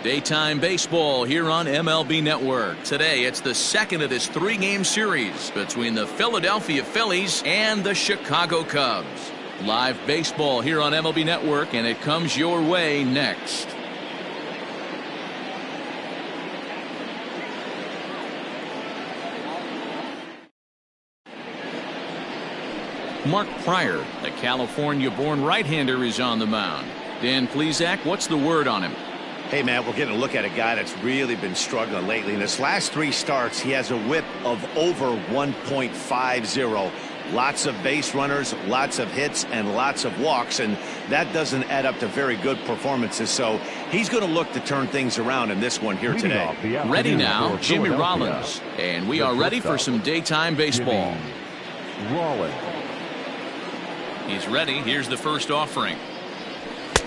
Daytime baseball here on MLB Network. Today, it's the second of this three-game series between the Philadelphia Phillies and the Chicago Cubs. Live baseball here on MLB Network, and it comes your way next. Mark Pryor, the California-born right-hander, is on the mound. Dan Plesac, what's the word on him? Hey, man, we're getting a look at a guy that's really been struggling lately. In his last three starts, he has a whip of over 1.50. Lots of base runners, lots of hits, and lots of walks, and that doesn't add up to very good performances. So he's going to look to turn things around in this one here today. Ready now, Jimmy Rollins. And we are ready for some daytime baseball. Rollins. He's ready. Here's the first offering.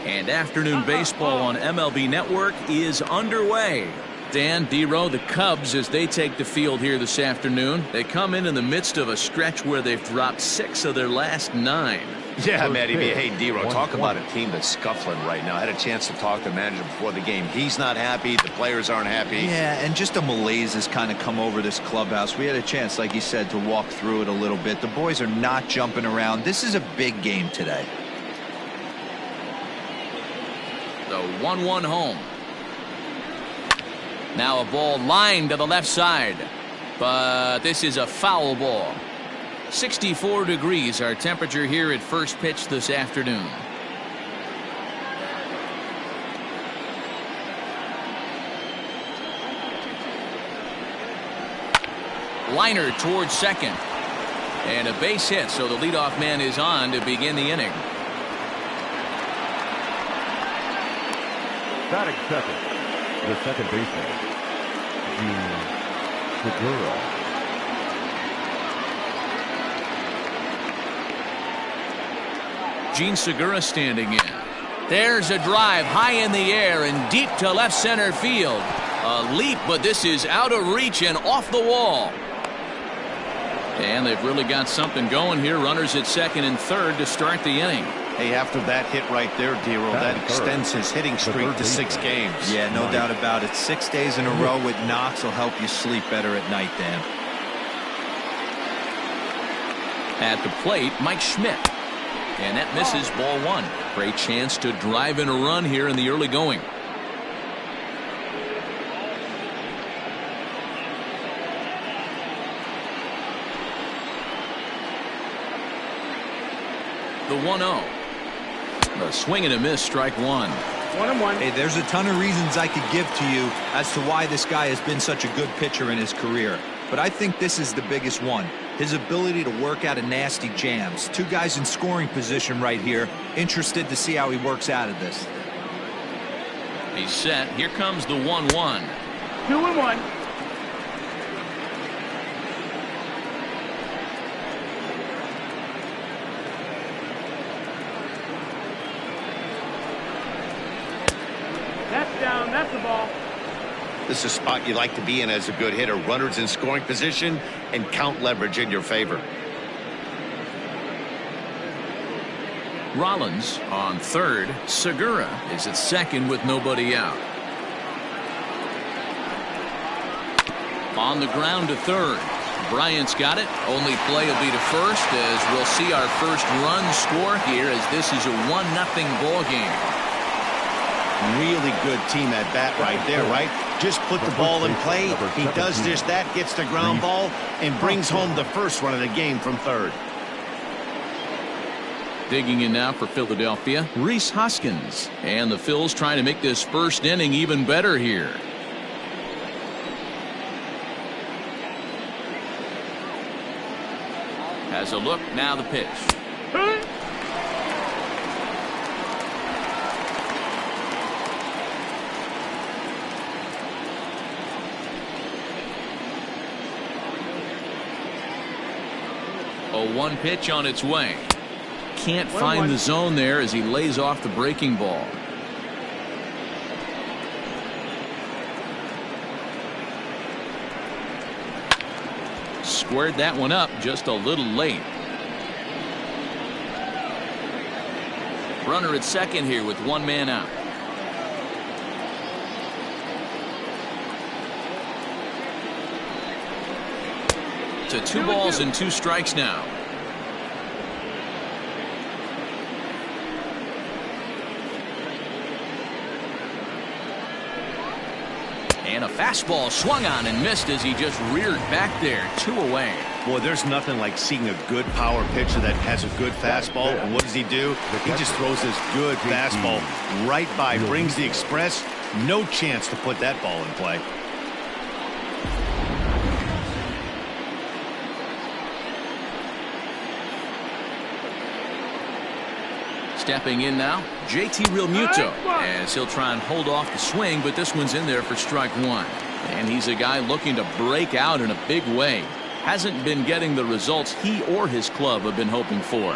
And afternoon baseball on MLB Network is underway. Dan, D-Row, the Cubs, as they take the field here this afternoon, they come in the midst of a stretch where they've dropped 6 of their last 9. Yeah, Matty B. Hey, D-Row, talk about a team that's scuffling right now. I had a chance to talk to the manager before the game. He's not happy. The players aren't happy. Yeah, and just a malaise has kind of come over this clubhouse. We had a chance, like you said, to walk through it a little bit. The boys are not jumping around. This is a big game today. The 1-1 home. Now a ball lined to the left side, but this is a foul ball. 64 degrees our temperature here at first pitch this afternoon. Liner towards second, and a base hit, so the leadoff man is on to begin the inning. Batting second, the second baseman, Segura. Gene Segura standing in. There's a drive high in the air and deep to left center field. A leap, but this is out of reach and off the wall. And they've really got something going here. Runners at second and third to start the inning. Hey, after that hit right there, D-Row, that extends his hitting streak to 6 games. Yeah, no doubt about it. 6 days in a row with knocks will help you sleep better at night, Dan. At the plate, Mike Schmidt. And that misses, ball 1. Great chance to drive in a run here in the early going. The 1-0. A swing and a miss, strike 1. 1-1. Hey, there's a ton of reasons I could give to you as to why this guy has been such a good pitcher in his career. But I think this is the biggest one. His ability to work out of nasty jams. 2 guys in scoring position right here. Interested to see how he works out of this. He's set. Here comes the 1-1. 2-1. That's down. That's the ball. This is a spot you like to be in as a good hitter. Runners in scoring position and count leverage in your favor. Rollins on third. Segura is at second with nobody out. On the ground to third. Bryant's got it. Only play will be to first, as we'll see our first run score here, as this is a 1-0 ball game. Really good team at bat right there, right? Just put the ball in play. He does just that, gets the ground ball, and brings home the first run of the game from third. Digging in now for Philadelphia, Rhys Hoskins. And the Phils trying to make this first inning even better here. Has a look, now the pitch. 0-1 pitch on its way. Can't find the zone there as he lays off the breaking ball. Squared that one up just a little late. Runner at second here with 1 man out. to 2 balls and 2 strikes now. And a fastball swung on and missed as he just reared back there. 2 away. Boy, there's nothing like seeing a good power pitcher that has a good fastball. And what does he do? He just throws this good fastball right by, brings the express. No chance to put that ball in play. Stepping in now, JT Realmuto, as he'll try and hold off the swing, but this one's in there for strike 1. And he's a guy looking to break out in a big way. Hasn't been getting the results he or his club have been hoping for.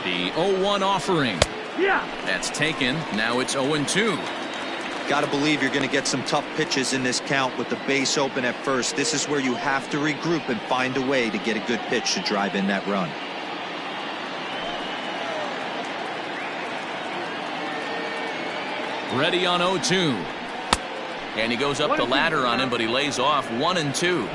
The 0-1 offering. Yeah. That's taken. Now it's 0-2. Got to believe you're going to get some tough pitches in this count with the base open at first. This is where you have to regroup and find a way to get a good pitch to drive in that run. Ready on 0-2. And he goes up the ladder on him, but he lays off 1-2.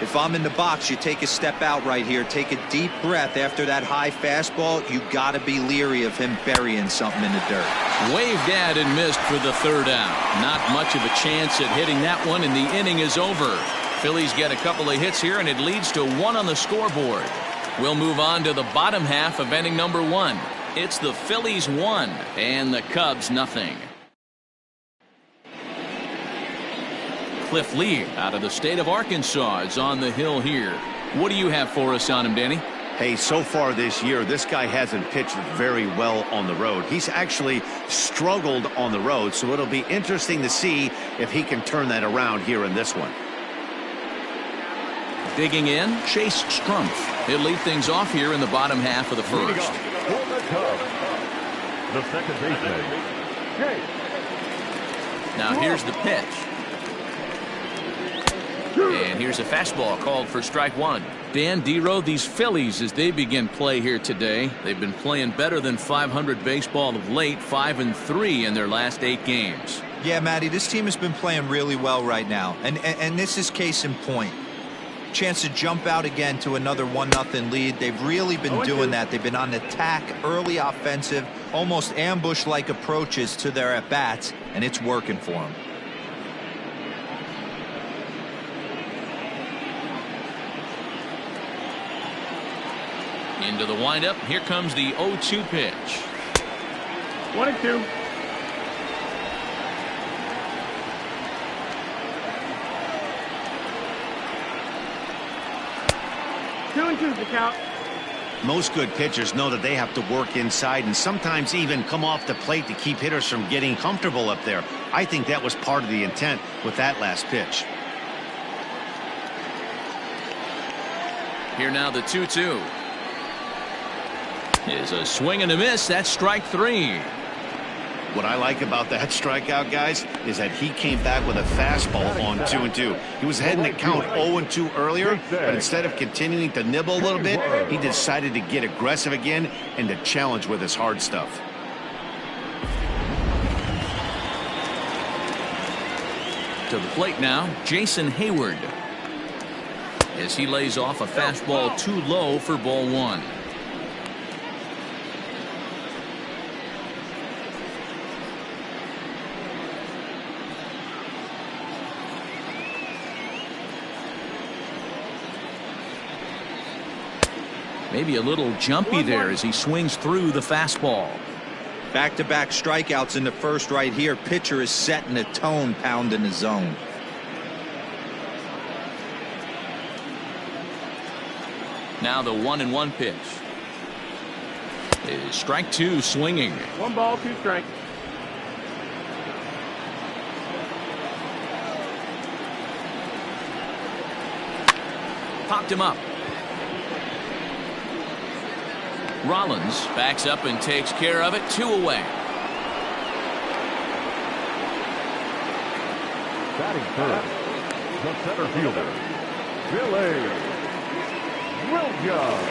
If I'm in the box, you take a step out right here. Take a deep breath after that high fastball. You got to be leery of him burying something in the dirt. Waved at and missed for the 3rd out. Not much of a chance at hitting that one, and the inning is over. Phillies get a couple of hits here, and it leads to 1 on the scoreboard. We'll move on to the bottom half of inning number 1. It's the Phillies 1 and the Cubs nothing. Cliff Lee out of the state of Arkansas is on the hill here. What do you have for us on him, Danny? Hey, so far this year, this guy hasn't pitched very well on the road. He's actually struggled on the road, so it'll be interesting to see if he can turn that around here in this one. Digging in, Chase Strumpf. He'll lead things off here in the bottom half of the first. The second baseman. Now here's the pitch. And here's a fastball called for strike 1. Dan Dero, these Phillies, as they begin play here today, they've been playing better than 500 baseball of late, 5-3 in their last 8 games. Yeah, Matty, this team has been playing really well right now, and this is case in point. Chance to jump out again to another 1-0 lead. They've really been doing that. They've been on attack, early offensive, almost ambush-like approaches to their at-bats, and it's working for them. Into the windup. Here comes the 0-2 pitch. 1-2. Two and two's the count. Most good pitchers know that they have to work inside and sometimes even come off the plate to keep hitters from getting comfortable up there. I think that was part of the intent with that last pitch. Here now the 2-2. Is a swing and a miss. That's strike 3. What I like about that strikeout, guys, is that he came back with a fastball on 2-2. He was heading to count 0-2 earlier, but instead of continuing to nibble a little bit, he decided to get aggressive again and to challenge with his hard stuff. To the plate now, Jason Hayward. As he lays off a fastball too low for ball 1. Maybe a little jumpy there as he swings through the fastball. Back-to-back strikeouts in the first right here. Pitcher is setting the tone, pounding the zone. Now the 1-1 pitch. Is strike 2 swinging. 1 ball, 2 strikes. Popped him up. Rollins backs up and takes care of it. 2 away. Batting first, the center fielder, Billy Williams.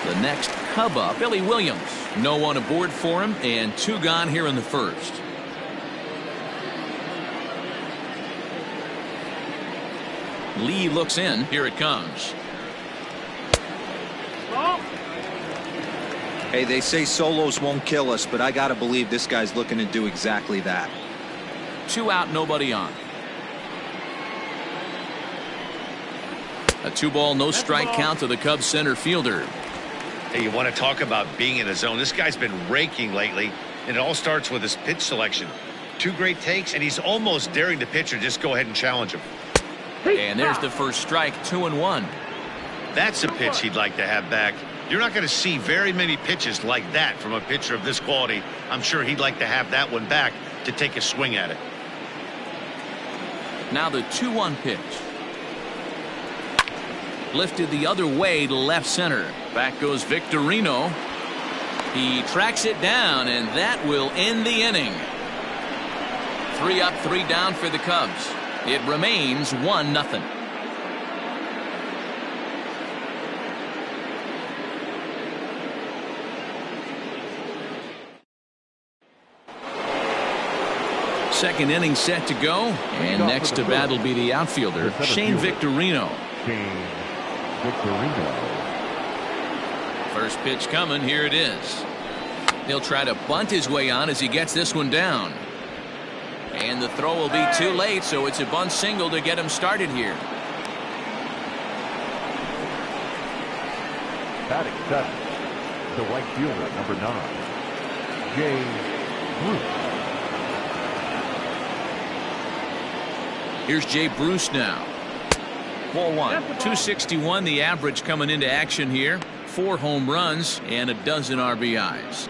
The next Cub up, Billy Williams. No one aboard for him, and 2 gone here in the first. Lee looks in. Here it comes. Ball. Hey, they say solos won't kill us, but I got to believe this guy's looking to do exactly that. 2 out, nobody on. A 2-ball, no strike count to the Cubs center fielder. Hey, you want to talk about being in the zone? This guy's been raking lately, and it all starts with his pitch selection. 2 great takes, and he's almost daring the pitcher just go ahead and challenge him. And there's the first strike, 2-1. That's a pitch he'd like to have back. You're not going to see very many pitches like that from a pitcher of this quality. I'm sure he'd like to have that one back to take a swing at it. Now the 2-1 pitch. Lifted the other way to left center. Back goes Victorino. He tracks it down, and that will end the inning. 3 up, 3 down for the Cubs. It remains 1-0. Second inning set to go, and next to bat will be the outfielder, Shane Victorino. Shane Victorino. First pitch coming. Here it is. He'll try to bunt his way on as he gets this one down. And the throw will be too late, so it's a bunt single to get him started here. Batting 7, the right fielder, number 9, Jay Bruce. Here's Jay Bruce now. Ball 1. 261 the average coming into action here. 4 home runs and a dozen RBIs.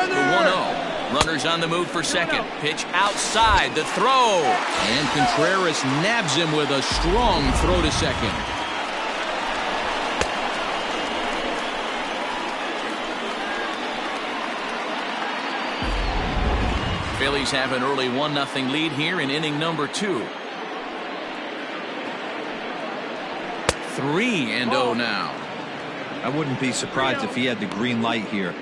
The 1-0. Runners on the move for second. Pitch outside. The throw. And Contreras nabs him with a strong throw to second. Phillies have an early 1-0 lead here in inning number 2. 3-0 now. I wouldn't be surprised if he had the green light here.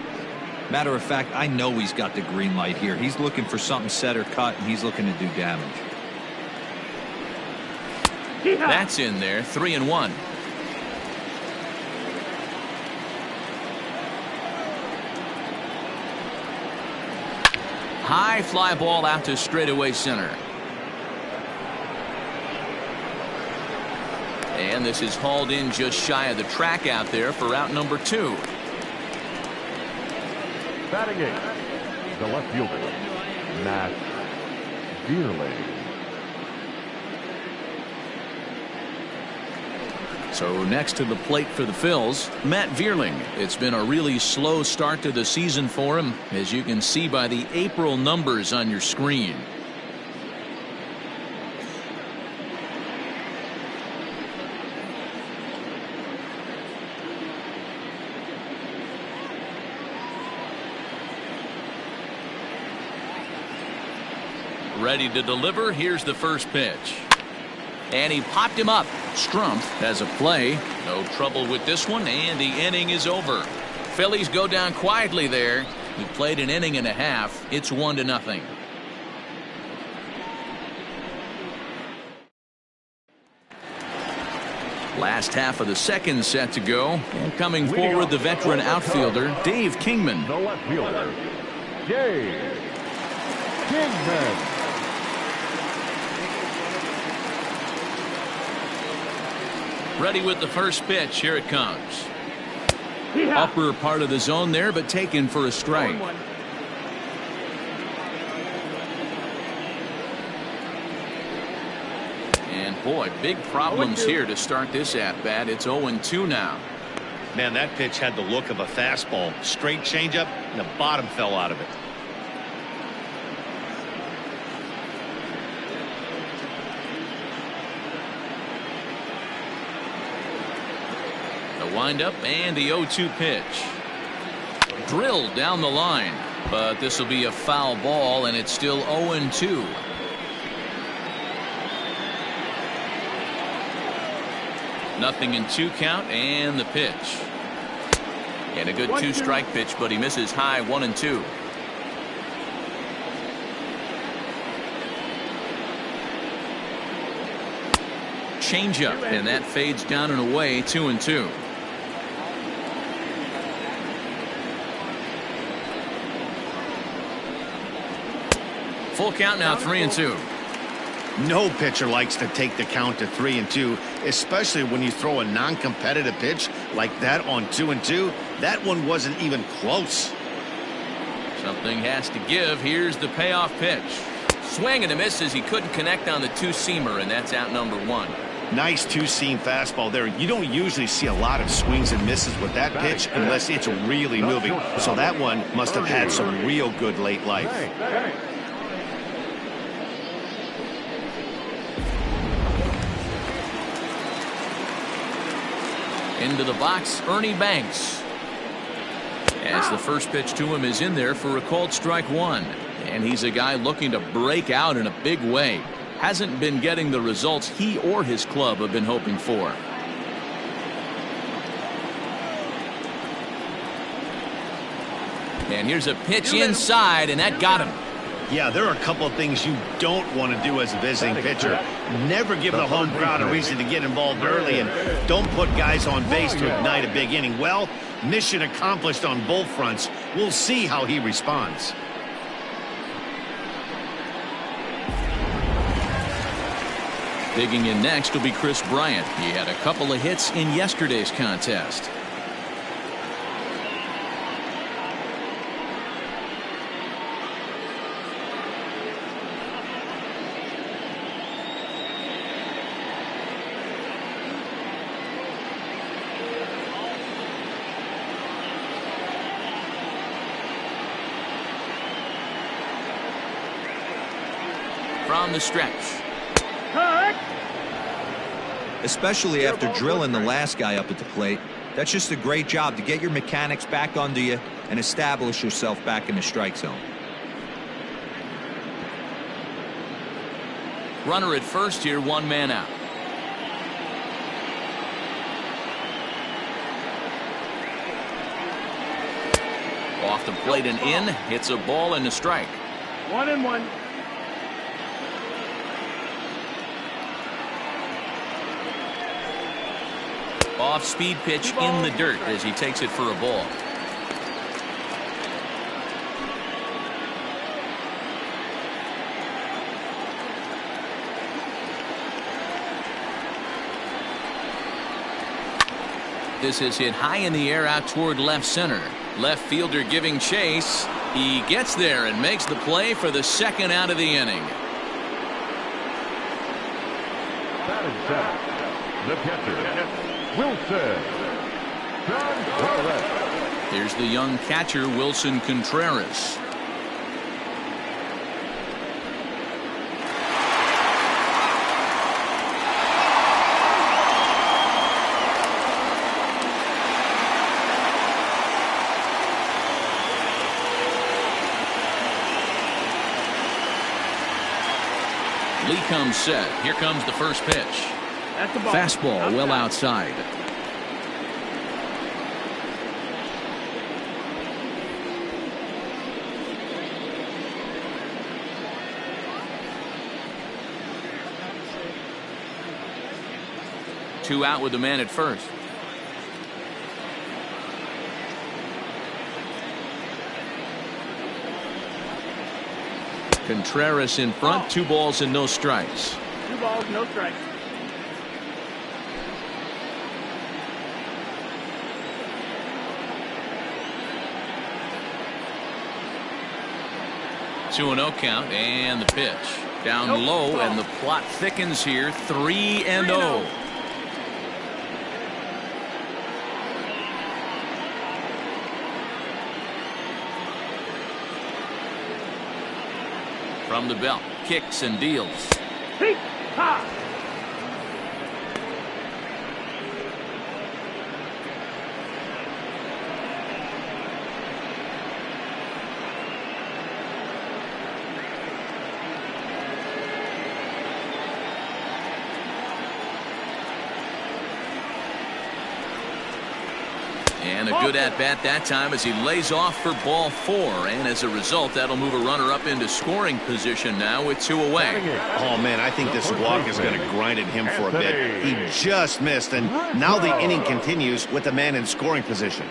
Matter of fact, I know he's got the green light here. He's looking for something set or cut, and he's looking to do damage. That's in there. 3-1. High fly ball out to straightaway center. And this is hauled in just shy of the track out there for out number 2. Batting 8, the left fielder, Matt Vierling. So next to the plate for the Phils, Matt Vierling. It's been a really slow start to the season for him, as you can see by the April numbers on your screen. Ready to deliver. Here's the first pitch. And he popped him up. Strumpf has a play. No trouble with this one, and the inning is over. Phillies go down quietly there. We played an inning and a half. It's 1-0. Last half of the second set to go. And coming forward, the veteran outfielder, Dave Kingman. The left fielder, Dave Kingman. Ready with the first pitch. Here it comes. Upper part of the zone there, but taken for a strike. And boy, big problems here to start this at bat. It's 0-2 now. Man, that pitch had the look of a fastball. Straight changeup, and the bottom fell out of it. Windup and the 0-2 pitch. Drilled down the line, but this will be a foul ball, and it's still 0-2. Nothing in 2 count, and the pitch. And a good 2-strike pitch, but he misses high 1-2. Changeup, and that fades down and away, 2-2. Full count now, 3-2. No pitcher likes to take the count to 3-2, especially when you throw a non-competitive pitch like that on 2-2. That one wasn't even close. Something has to give. Here's the payoff pitch. Swing and a miss as he couldn't connect on the two-seamer, and that's out number 1. Nice two-seam fastball there. You don't usually see a lot of swings and misses with that pitch unless it's really moving. So that one must have had some real good late life. Into the box, Ernie Banks. As the first pitch to him is in there for a called strike 1. And he's a guy looking to break out in a big way. Hasn't been getting the results he or his club have been hoping for. And here's a pitch inside, and that got him. Yeah, there are a couple of things you don't want to do as a visiting pitcher. Never give the home crowd a reason to get involved early, and don't put guys on base to ignite a big inning. Well, mission accomplished on both fronts. We'll see how he responds. Digging in next will be Chris Bryant. He had a couple of hits in yesterday's contest. From the stretch. Especially after drilling the last guy up at the plate. That's just a great job to get your mechanics back under you and establish yourself back in the strike zone. Runner at first here, 1 man out. Off the plate and in. Hits a ball and a strike. 1-1. Off-speed pitch in the dirt as he takes it for a ball. This is hit high in the air out toward left center. Left fielder giving chase. He gets there and makes the play for the second out of the inning. The catcher, Wilson Contreras. Here's the young catcher, Wilson Contreras. Lee comes set. Here comes the first pitch. That's the ball. Fastball well outside. Two out with the man at first. Contreras in front. 2 balls and no strikes. 2 balls, no strikes. Two and 0 count, and the pitch down low, and the plot thickens here. 3-0. From the belt, kicks and deals. Ha! And a good at-bat that time as he lays off for ball 4. And as a result, that'll move a runner up into scoring position now with 2 away. Oh, man, I think this walk is going to grind at him for a bit. He just missed, and now the inning continues with the man in scoring position.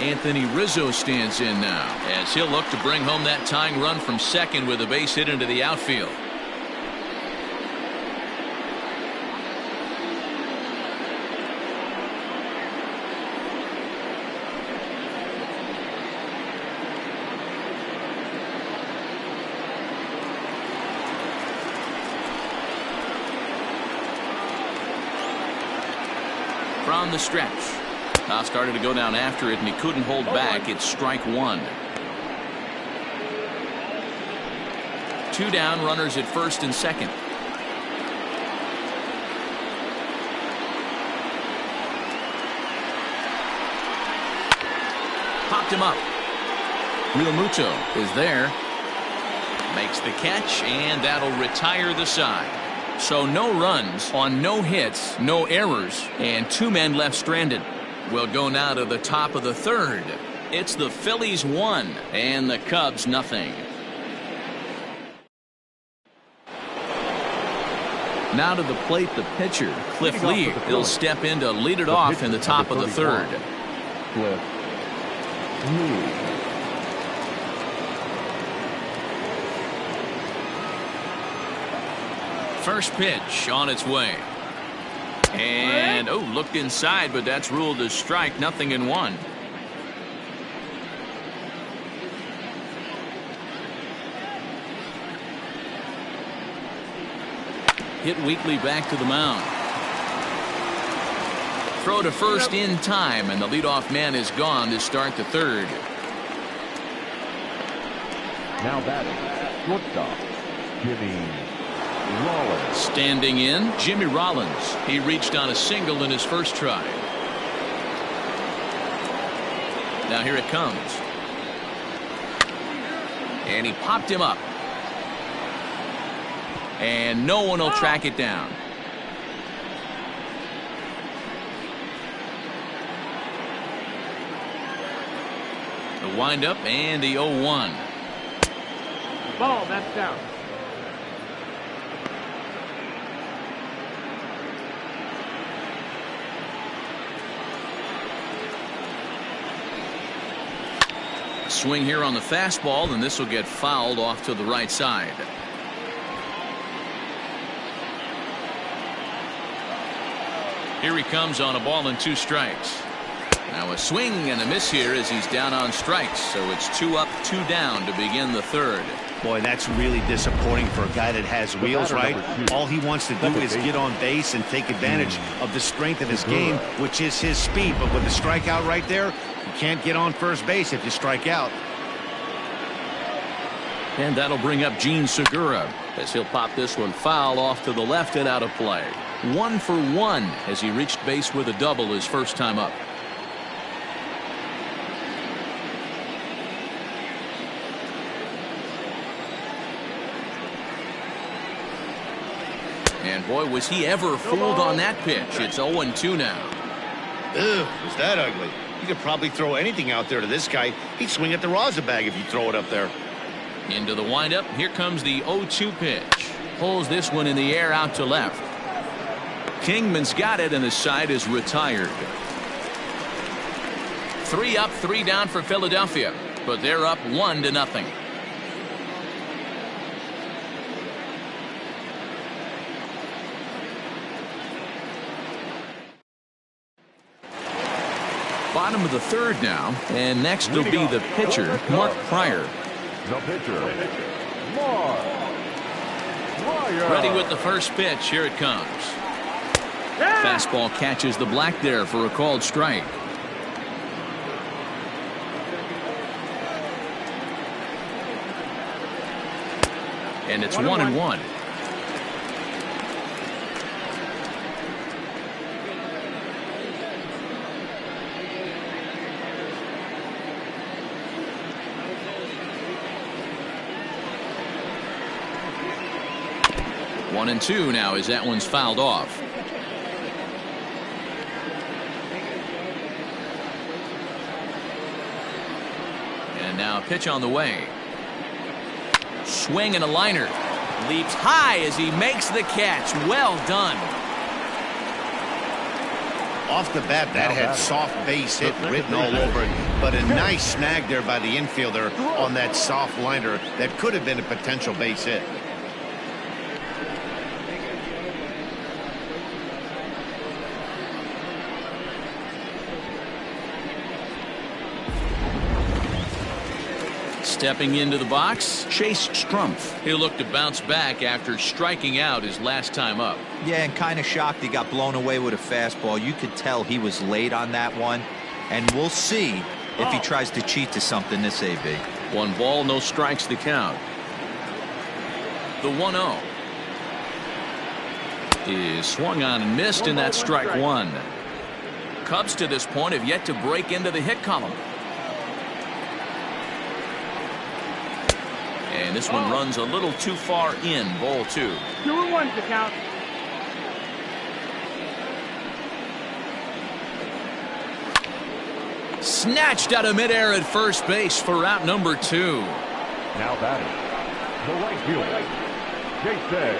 Anthony Rizzo stands in now as he'll look to bring home that tying run from second with a base hit into the outfield. From the stretch. Now started to go down after it, and he couldn't hold back. It's strike 1. 2 down, runners at first and second. Popped him up. Real Muto is there. Makes the catch, and that'll retire the side. So no runs on no hits, no errors, and 2 men left stranded. We'll go now to the top of the 3rd. It's the Phillies 1 and the Cubs nothing. Now to the plate, the pitcher, Cliff Lee. He'll step in to lead it off in the top of the 3rd. Cliff Lee. First pitch on its way. And, looked inside, but that's ruled a strike, 0-1. Hit weakly back to the mound. Throw to first in time, and the leadoff man is gone to start the 3rd. Now batting, shortstop, Jimmy Rollins. Standing in, Jimmy Rollins. He reached on a single in his first try. Now here it comes. And he popped him up. And no one will track it down. The windup and the 0-1. Ball, that's down. Swing here on the fastball, and this will get fouled off to the right side. Here he comes on a ball and 2 strikes. Now a swing and a miss here as he's down on strikes. So it's 2 up, 2 down to begin the 3rd. Boy, that's really disappointing for a guy that has wheels, right? All he wants to do is get on base and take advantage of the strength of his game, which is his speed. But with the strikeout right there, you can't get on first base if you strike out. And that'll bring up Gene Segura as he'll pop this one foul off to the left and out of play. 1 for 1 as he reached base with a double his first time up. And boy, was he ever fooled on that pitch. It's 0-2 now. Ugh, is that ugly? You could probably throw anything out there to this guy. He'd swing at the rosin bag if you throw it up there. Into the windup. Here comes the 0-2 pitch. Pulls this one in the air out to left. Kingman's got it, and the side is retired. 3 up, 3 down for Philadelphia, but they're up 1-0. Bottom of the 3rd now, and next will be the pitcher, Mark Pryor. The pitcher, Mark Pryor. Ready with the first pitch. Here it comes. Fastball catches the black there for a called strike. And it's 1-1. One and 2 now as that one's fouled off. pitch on the way. Swing and a liner. Leaps high as he makes the catch. Well done. Off the bat, that had soft base hit written all over it, but a nice snag there by the infielder on that soft liner that could have been a potential base hit. Stepping into the box, Chase Strumpf. He'll look to bounce back after striking out his last time up. Yeah, and kind of shocked he got blown away with a fastball. You could tell he was late on that one, and we'll see if he tries to cheat to something this AB. 1 ball, no strikes the count. The 1-0 is swung on and missed, and that's strike 1. Cubs to this point have yet to break into the hit column. And this one runs a little too far in. Ball 2. 2-1 to count. Snatched out of midair at first base for out number 2. Now batting, the right fielder, Jason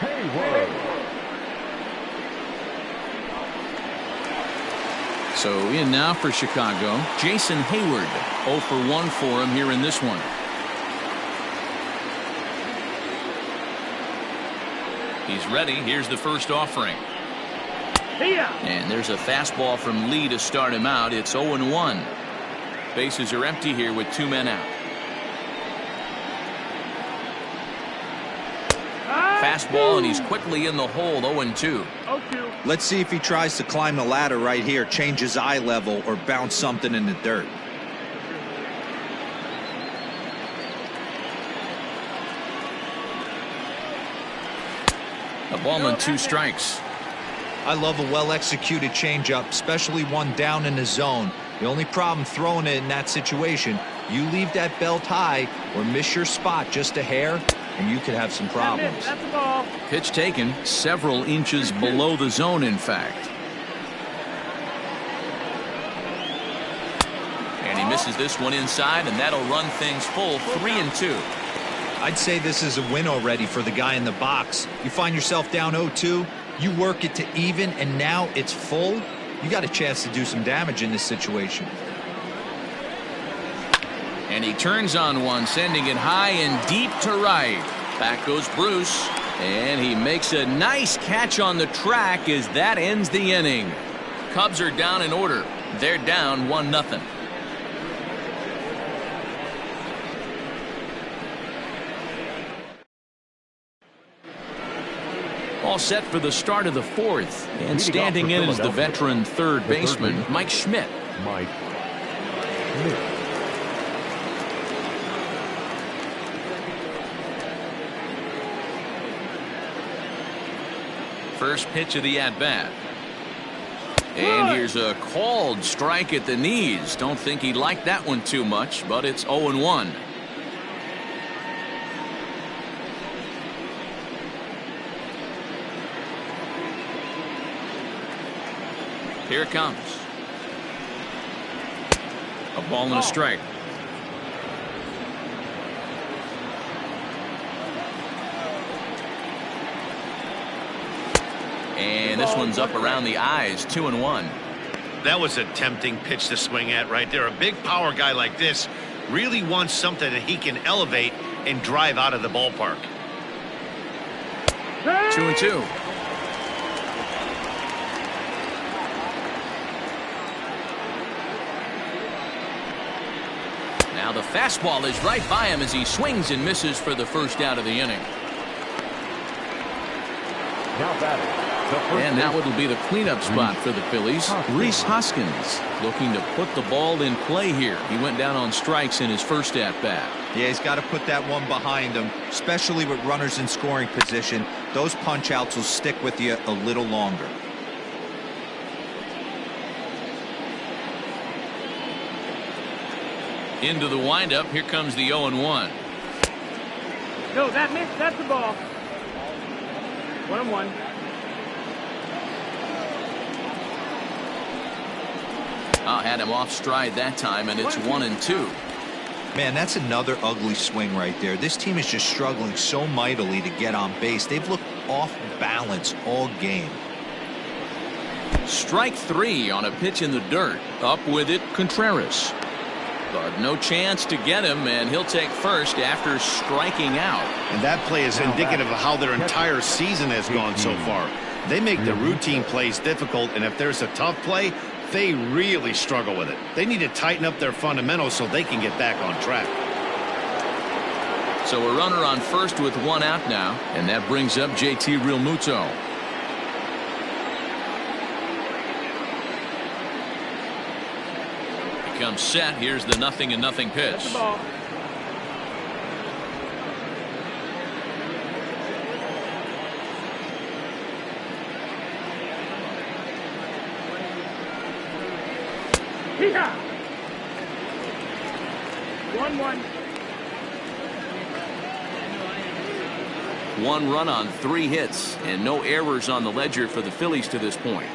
Hayward. So in now for Chicago, Jason Hayward. 0 for 1 for him here in this one. He's ready. Here's the first offering. And there's a fastball from Lee to start him out. It's 0-1. Bases are empty here with 2 men out. Fastball, and he's quickly in the hole. 0-2. Let's see if he tries to climb the ladder right here, change his eye level, or bounce something in the dirt. A ball and 2 strikes. I love a well-executed changeup, especially one down in the zone. The only problem throwing it in that situation, you leave that belt high or miss your spot just a hair, and you could have some problems. That's a ball. Pitch taken several inches below the zone, in fact. And he misses this one inside, and that'll run things full. 3-2. I'd say this is a win already for the guy in the box. You find yourself down 0-2, you work it to even, and now it's full. You got a chance to do some damage in this situation. And he turns on one, sending it high and deep to right. Back goes Bruce, and he makes a nice catch on the track as that ends the inning. Cubs are down in order. They're down 1-0. All set for the start of the 4th, and standing in is the veteran third baseman, Mike Schmidt. Mike Schmidt. First pitch of the at-bat. And here's a called strike at the knees. Don't think he liked that one too much, but it's 0-1. Here it comes. A ball and a strike. And this one's up around the eyes. 2-1. That was a tempting pitch to swing at right there. A big power guy like this really wants something that he can elevate and drive out of the ballpark. 2-2. Now the fastball is right by him as he swings and misses for the first out of the inning. Now batting. And now it'll be the cleanup spot for the Phillies. Rhys Hoskins looking to put the ball in play here. He went down on strikes in his first at-bat. Yeah, he's got to put that one behind him, especially with runners in scoring position. Those punch-outs will stick with you a little longer. Into the windup. Here comes the 0-1. No, that missed. That's the ball. 1-1. Had him off stride that time, and it's 1-2. Man, that's another ugly swing right there. This team is just struggling so mightily to get on base. They've looked off balance all game. Strike 3 on a pitch in the dirt. Up with it, Contreras. But no chance to get him, and he'll take first after striking out. And that play is indicative of how their entire season has gone so far. They make the routine plays difficult, and if there's a tough play, they really struggle with it. They need to tighten up their fundamentals so they can get back on track. So a runner on first with one out now, and that brings up JT Realmuto. He comes set. Here's the 0-0 pitch. That's the ball. Yeah. 1-1. One run on 3 hits and no errors on the ledger for the Phillies to this point.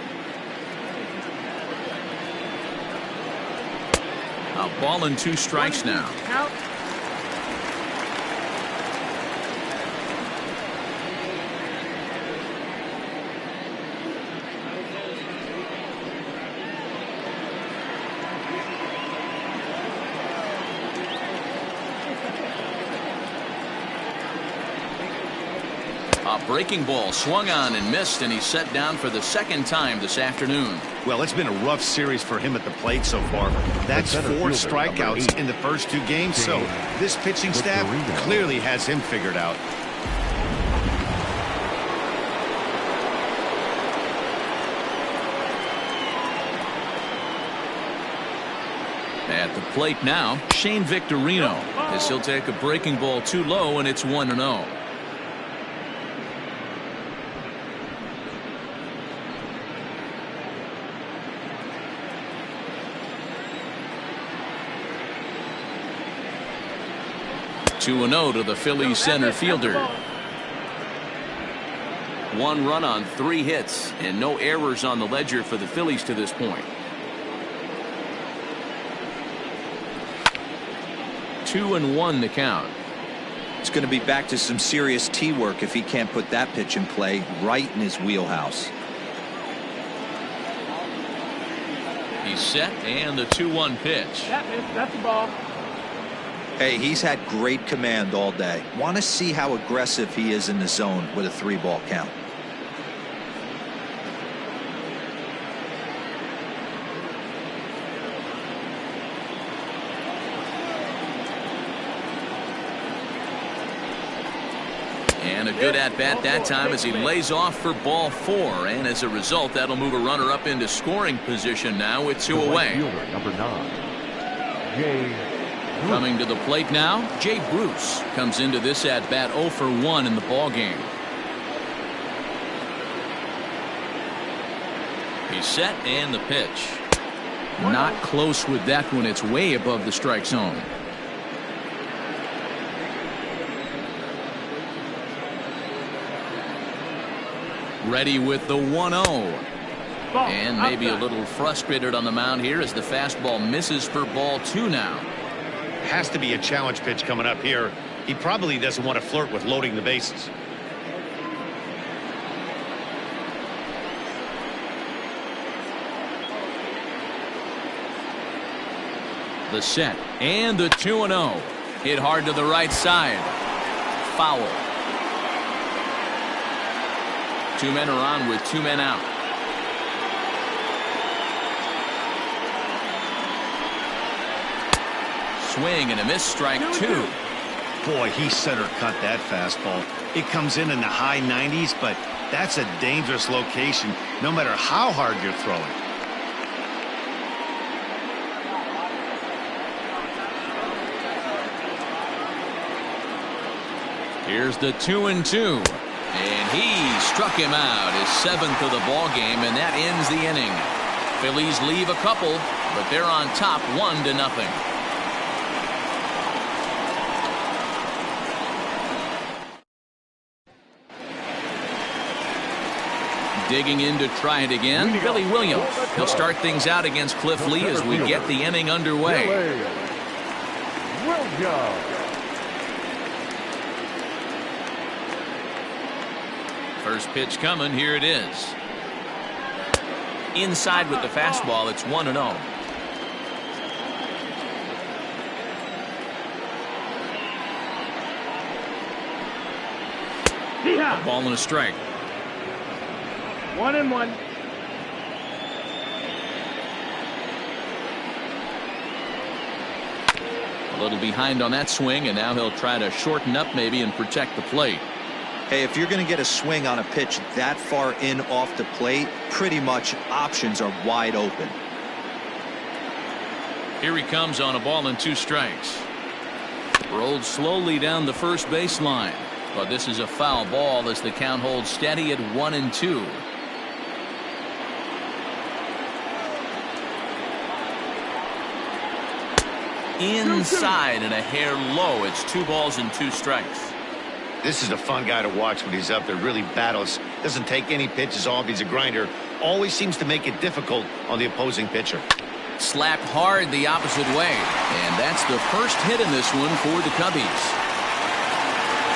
A ball and 2 strikes now. Out. A breaking ball swung on and missed, and he's set down for the second time this afternoon. Well, it's been a rough series for him at the plate so far. That's 4 strikeouts in the first 2 games, so this pitching staff clearly has him figured out. At the plate now, Shane Victorino, as he'll take a breaking ball too low, and it's 1-0. Two and 0 to the Phillies center fielder. 1 run on 3 hits and no errors on the ledger for the Phillies to this point. 2-1 the count. It's going to be back to some serious tee work if he can't put that pitch in play right in his wheelhouse. He's set, and the 2-1 pitch. That's the ball. Hey, he's had great command all day. Want to see how aggressive he is in the zone with a 3-ball count. And a good at-bat that time as he lays off for ball 4. And as a result, that'll move a runner up into scoring position now with 2 away. Number 9, Coming to the plate now, Jay Bruce comes into this at-bat 0 for 1 in the ballgame. He's set, and the pitch. Not close with that one. It's way above the strike zone. Ready with the 1-0. And maybe a little frustrated on the mound here as the fastball misses for ball 2 now. Has to be a challenge pitch coming up here. He probably doesn't want to flirt with loading the bases. The set and the 2-0. Hit hard to the right side. Foul. 2 men are on with 2 men out. Swing and a miss, strike 2. Boy, he center cut that fastball. It comes in the high 90s, but that's a dangerous location no matter how hard you're throwing. Here's the 2-2. And he struck him out, his 7th of the ball game, and that ends the inning. Phillies leave a couple, but they're on top 1-0. Digging in to try it again, Billy Williams. He'll start things out against Cliff Lee as we get the inning underway. will go. First pitch coming. Here it is. Inside with the fastball. It's 1-0. A ball and a strike. 1-1. A little behind on that swing, and now he'll try to shorten up maybe and protect the plate. Hey, if you're going to get a swing on a pitch that far in off the plate, pretty much options are wide open. Here he comes on a ball and 2 strikes. Rolled slowly down the first baseline, but this is a foul ball as the count holds steady at 1-2. Inside and a hair low. It's 2 balls and 2 strikes. This is a fun guy to watch when he's up there. Really battles. Doesn't take any pitches off. He's a grinder. Always seems to make it difficult on the opposing pitcher. Slapped hard the opposite way. And that's the first hit in this one for the Cubbies.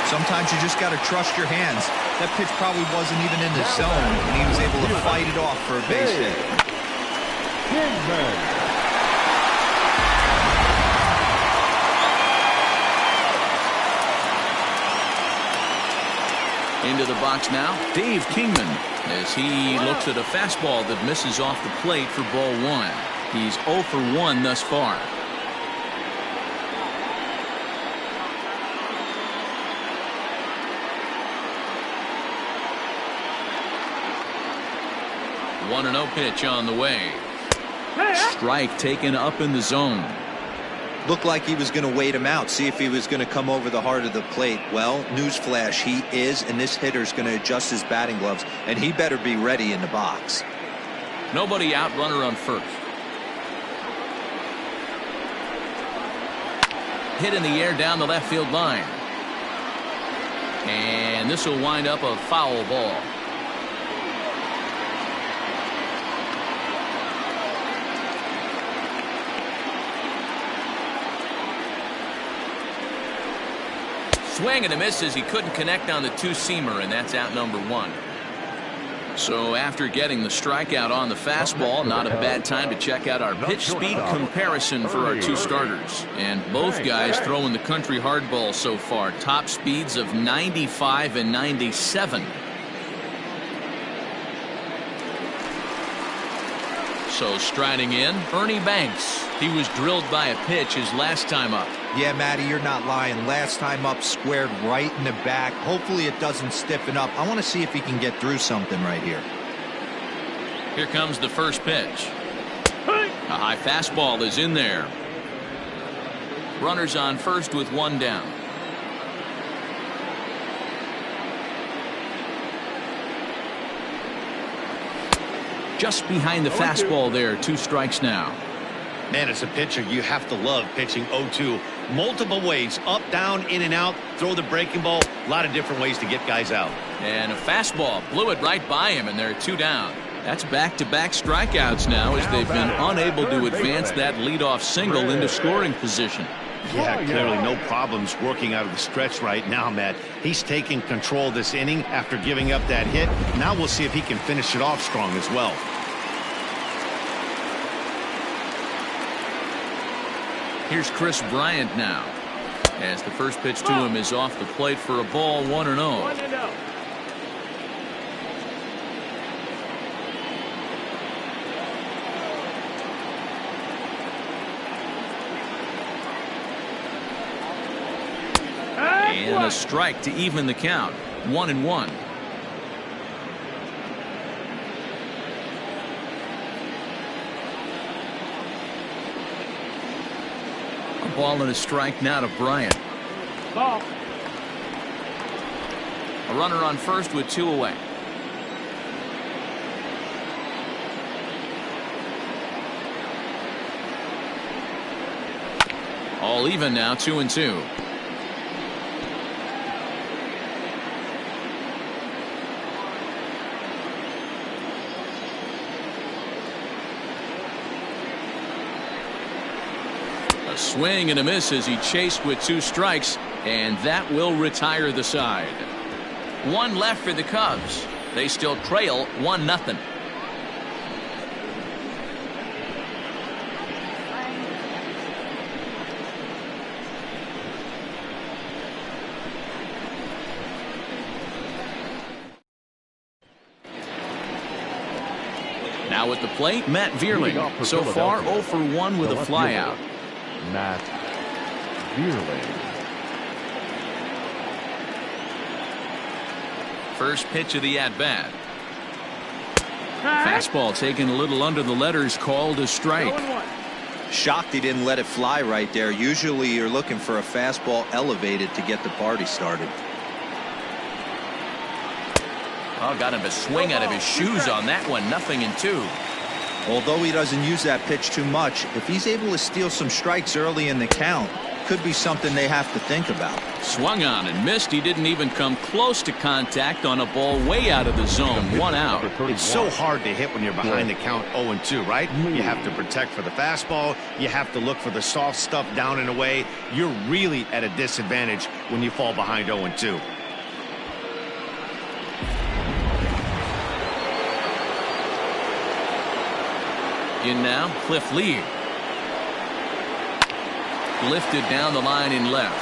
Sometimes you just got to trust your hands. That pitch probably wasn't even in the zone, and he was able to fight it off for a base hit. Kingman. Into the box now, Dave Kingman, as he looks at a fastball that misses off the plate for ball 1. He's 0 for 1 thus far. One 1-0 pitch on the way. Strike taken up in the zone. Looked like he was going to wait him out, see if he was going to come over the heart of the plate. Well, newsflash, he is, and this hitter's going to adjust his batting gloves, and he better be ready in the box. Nobody out, runner on first. Hit in the air down the left field line. And this will wind up a foul ball. Swing and a miss as he couldn't connect on the 2-seamer, and that's out number 1. So after getting the strikeout on the fastball, not a bad time to check out our pitch speed comparison for our 2 starters. And both guys throwing the country hardball so far. Top speeds of 95 and 97. So striding in, Ernie Banks. He was drilled by a pitch his last time up. Yeah, Matty, you're not lying. Last time up, squared right in the back. Hopefully it doesn't stiffen up. I want to see if he can get through something right here. Here comes the first pitch. A high fastball is in there. Runners on first with 1 down. Just behind the fastball there. 2 strikes now. Man, as a pitcher, you have to love pitching 0-2. Multiple ways, up, down, in and out, throw the breaking ball. A lot of different ways to get guys out. And a fastball blew it right by him, and they're 2 down. That's back-to-back strikeouts now as they've been unable to advance that leadoff single into scoring position. Yeah, clearly no problems working out of the stretch right now, Matt. He's taking control of this inning after giving up that hit. Now we'll see if he can finish it off strong as well. Here's Chris Bryant now, as the first pitch to him is off the plate for a ball. 1-0. 1-0. And a strike to even the count. 1-1. A ball and a strike now to Bryant. Ball. A runner on first with 2 away. All even now, 2-2. A swing and a miss as he chased with 2 strikes, and that will retire the side. 1 left for the Cubs. They still trail 1-0. Now at the plate, Matt Vierling. So far 0 for 1 with a flyout. Matt Vierling. First pitch of the at-bat. Fastball taken a little under the letters, called a strike. Shocked he didn't let it fly right there. Usually you're looking for a fastball elevated to get the party started. Oh, got him to swing out of his shoes on that one. 0-2. Although he doesn't use that pitch too much, if he's able to steal some strikes early in the count, could be something they have to think about. Swung on and missed. He didn't even come close to contact on a ball way out of the zone. 1 out. It's so hard to hit when you're behind the count 0-2, right? You have to protect for the fastball. You have to look for the soft stuff down and away. You're really at a disadvantage when you fall behind 0-2. In now, Cliff Lee. Lifted down the line in left.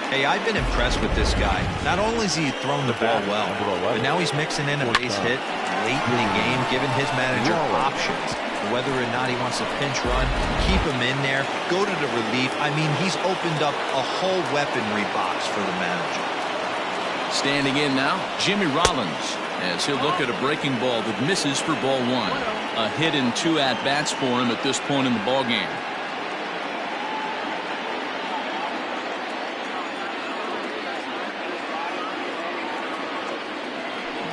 Hey, I've been impressed with this guy. Not only has he thrown the ball well, but now he's mixing in a base hit late in the game, giving his manager options. Whether or not he wants to pinch run, keep him in there, go to the relief. I mean, he's opened up a whole weaponry box for the manager. Standing in now, Jimmy Rollins, as he'll look at a breaking ball that misses for ball 1. A hit and 2 at-bats for him at this point in the ballgame.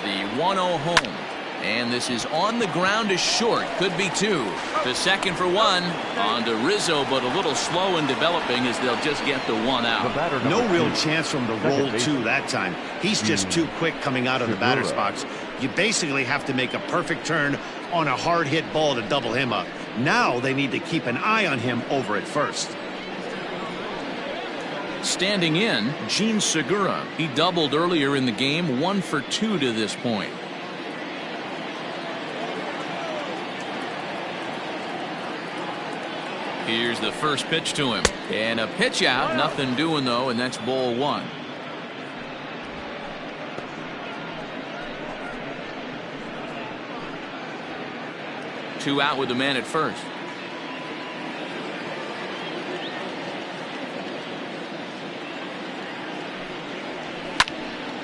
The 1-0 home. And this is on the ground to short. Could be 2. To second for 1. On to Rizzo, but a little slow in developing as they'll just get the 1 out. No real chance for him to roll 2 that time. He's just too quick coming out of the batter's box. You basically have to make a perfect turn on a hard hit ball to double him up. Now they need to keep an eye on him over at first. Standing in, Gene Segura. He doubled earlier in the game. 1 for 2 to this point. Here's the first pitch to him. And a pitch out. Nothing doing, though, and that's ball 1. Two out with the man at first.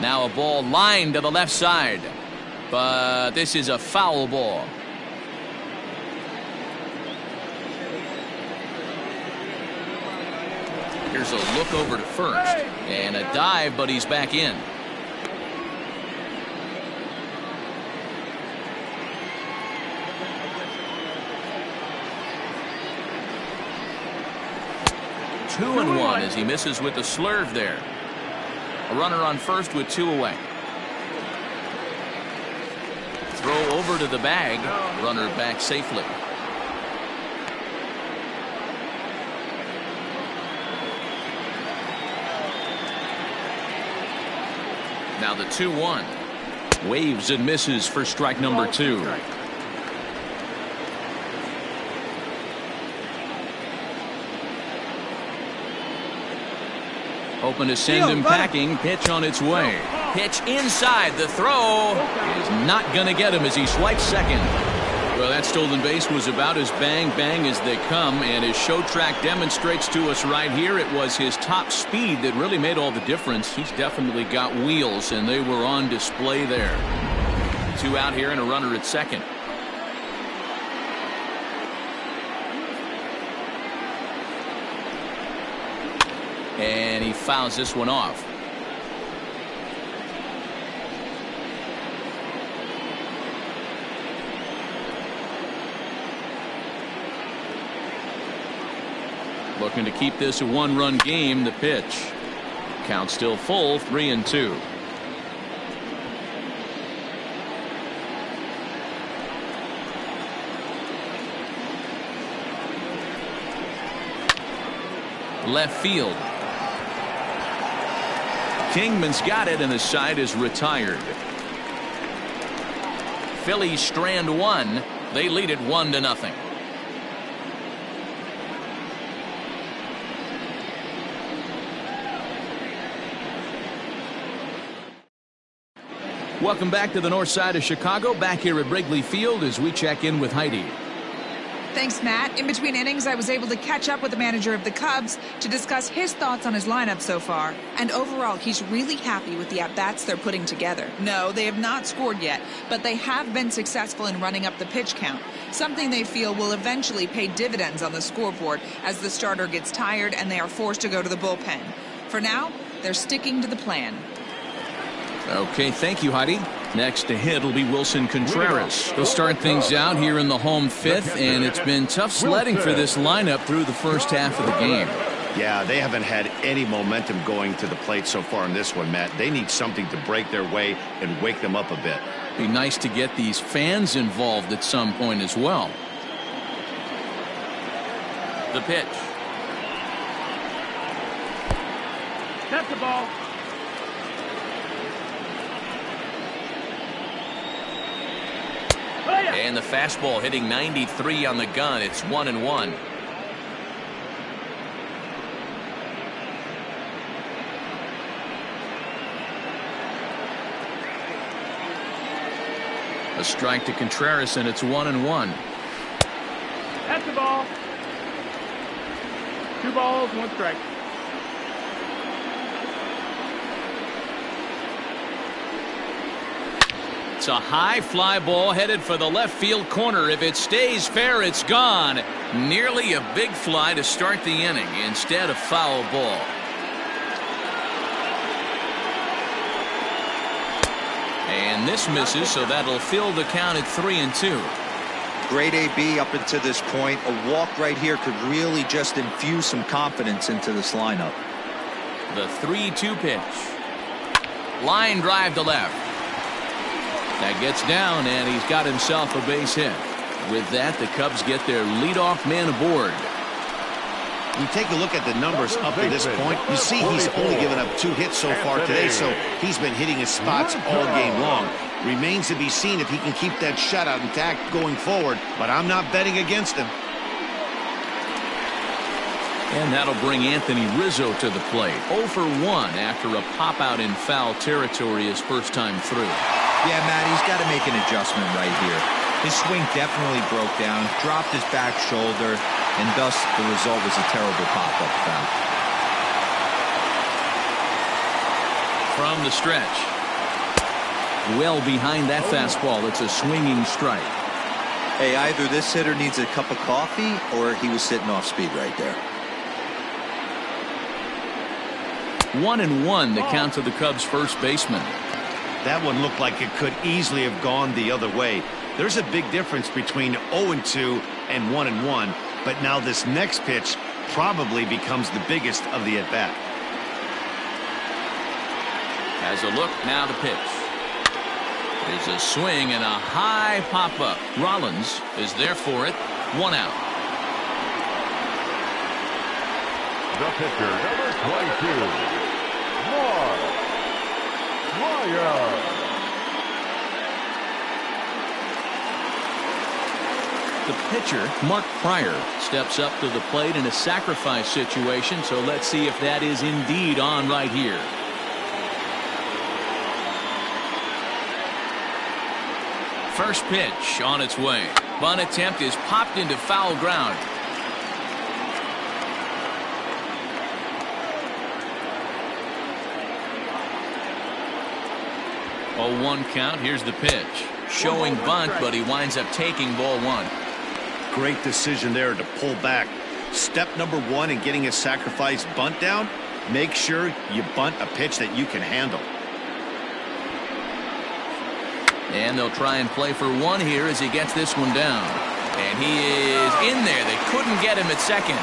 Now a ball lined to the left side. But this is a foul ball. Here's a look over to first. And a dive, but he's back in. Two and one as he misses with the slurve there. A runner on first with 2 away. Throw over to the bag. Runner back safely. Now the 2-1. Waves and misses for strike number 2. Open to send him packing. Pitch on its way. Pitch inside. The throw is not going to get him as he swipes second. Well, that stolen base was about as bang as they come, and as Show Track demonstrates to us right here, it was his top speed that really made all the difference. He's definitely got wheels, and they were on display there. 2 out here and a runner at second. And he fouls this one off. Looking to keep this a 1-run game. The pitch. Count still full, 3-2. left field. Kingman's got it, and the side is retired. Phillies strand one. They lead it 1-0. Welcome back to the north side of Chicago. Back here at Wrigley Field as we check in with Heidi. Thanks, Matt. In between innings, I was able to catch up with the manager of the Cubs to discuss his thoughts on his lineup so far. And overall, he's really happy with the at-bats they're putting together. No, they have not scored yet, but they have been successful in running up the pitch count, something they feel will eventually pay dividends on the scoreboard as the starter gets tired and they are forced to go to the bullpen. For now, they're sticking to the plan. Okay, thank you, Heidi. Next to hit will be Wilson Contreras. He'll start things out here in the home fifth, and it's been tough sledding for this lineup through the first half of the game. Yeah, they haven't had any momentum going to the plate so far in this one, Matt. They need something to break their way and wake them up a bit. Be nice to get these fans involved at some point as well. The pitch. That's the ball. And the fastball hitting 93 on the gun. It's 1-1. A strike to Contreras, and it's 1-1. That's the ball. 2 balls, 1 strike. It's a high fly ball headed for the left field corner. If it stays fair, it's gone. Nearly a big fly to start the inning instead of foul ball. And this misses, so that'll fill the count at 3-2. Great AB up until this point. A walk right here could really just infuse some confidence into this lineup. The 3-2 pitch. Line drive to left. That gets down, and he's got himself a base hit. With that, the Cubs get their leadoff man aboard. You take a look at the numbers up to this point. You see he's only given up 2 hits so far today, so he's been hitting his spots all game long. Remains to be seen if he can keep that shutout intact going forward, but I'm not betting against him. And that'll bring Anthony Rizzo to the plate. 0 for 1 after a pop-out in foul territory his first time through. Yeah, Matt, he's got to make an adjustment right here. His swing definitely broke down, dropped his back shoulder, and thus the result was a terrible pop-up foul. From the stretch. Well behind that fastball. It's a swinging strike. Hey, either this hitter needs a cup of coffee or he was sitting off speed right there. 1-1 the count to the Cubs' first baseman. That one looked like it could easily have gone the other way. There's a big difference between 0-2 and 1-1, but now this next pitch probably becomes the biggest of the at-bat. As a look, now the pitch. There's a swing and a high pop-up. Rollins is there for it. 1 out. The pitcher, number 22, Bryant. The pitcher, Mark Pryor, steps up to the plate in a sacrifice situation, so let's see if that is indeed on right here. First pitch on its way. Bunt attempt is popped into foul ground. 0-1 count. Here's the pitch. Showing bunt, but he winds up taking ball 1. Great decision there to pull back. Step number 1 in getting a sacrifice bunt down, make sure you bunt a pitch that you can handle. And they'll try and play for 1 here as he gets this one down. And he is in there. They couldn't get him at second.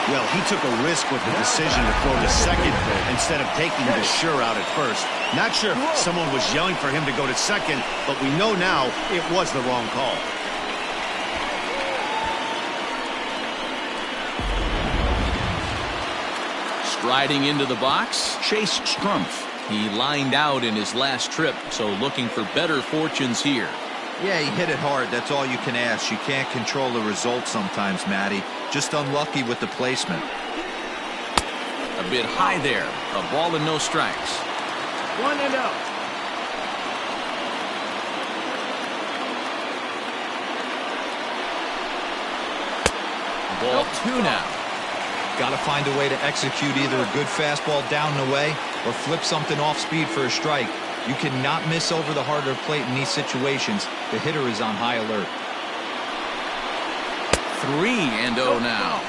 Well, he took a risk with the decision to throw to second instead of taking the sure out at first. Not sure if someone was yelling for him to go to second, but we know now it was the wrong call. Striding into the box, Chase Strumpf. He lined out in his last trip, so looking for better fortunes here. Yeah, he hit it hard. That's all you can ask. You can't control the result sometimes, Matty. Just unlucky with the placement. A bit high there. A ball and no strikes. 1-0. Ball 2 now. Got to find a way to execute either a good fastball down and away or flip something off speed for a strike. You cannot miss over the heart of the plate in these situations. The hitter is on high alert. 3-0 now.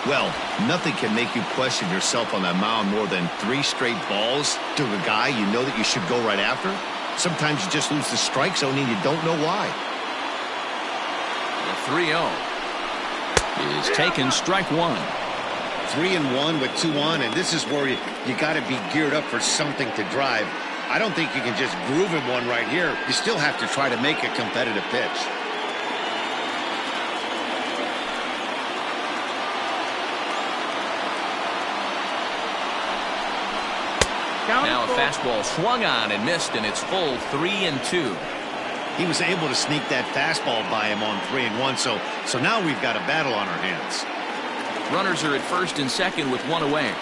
Well, nothing can make you question yourself on that mound more than 3 straight balls to a guy you know that you should go right after. Sometimes you just lose the strike zone and you don't know why. The 3-0 is taken, strike 1. 3-1 with 2 on, and this is where you got to be geared up for something to drive. I don't think you can just groove him one right here. You still have to try to make a competitive pitch. Now a fastball swung on and missed, and it's full 3-2. He was able to sneak that fastball by him on 3-1, so now we've got a battle on our hands. Runners are at first and second with 1 away.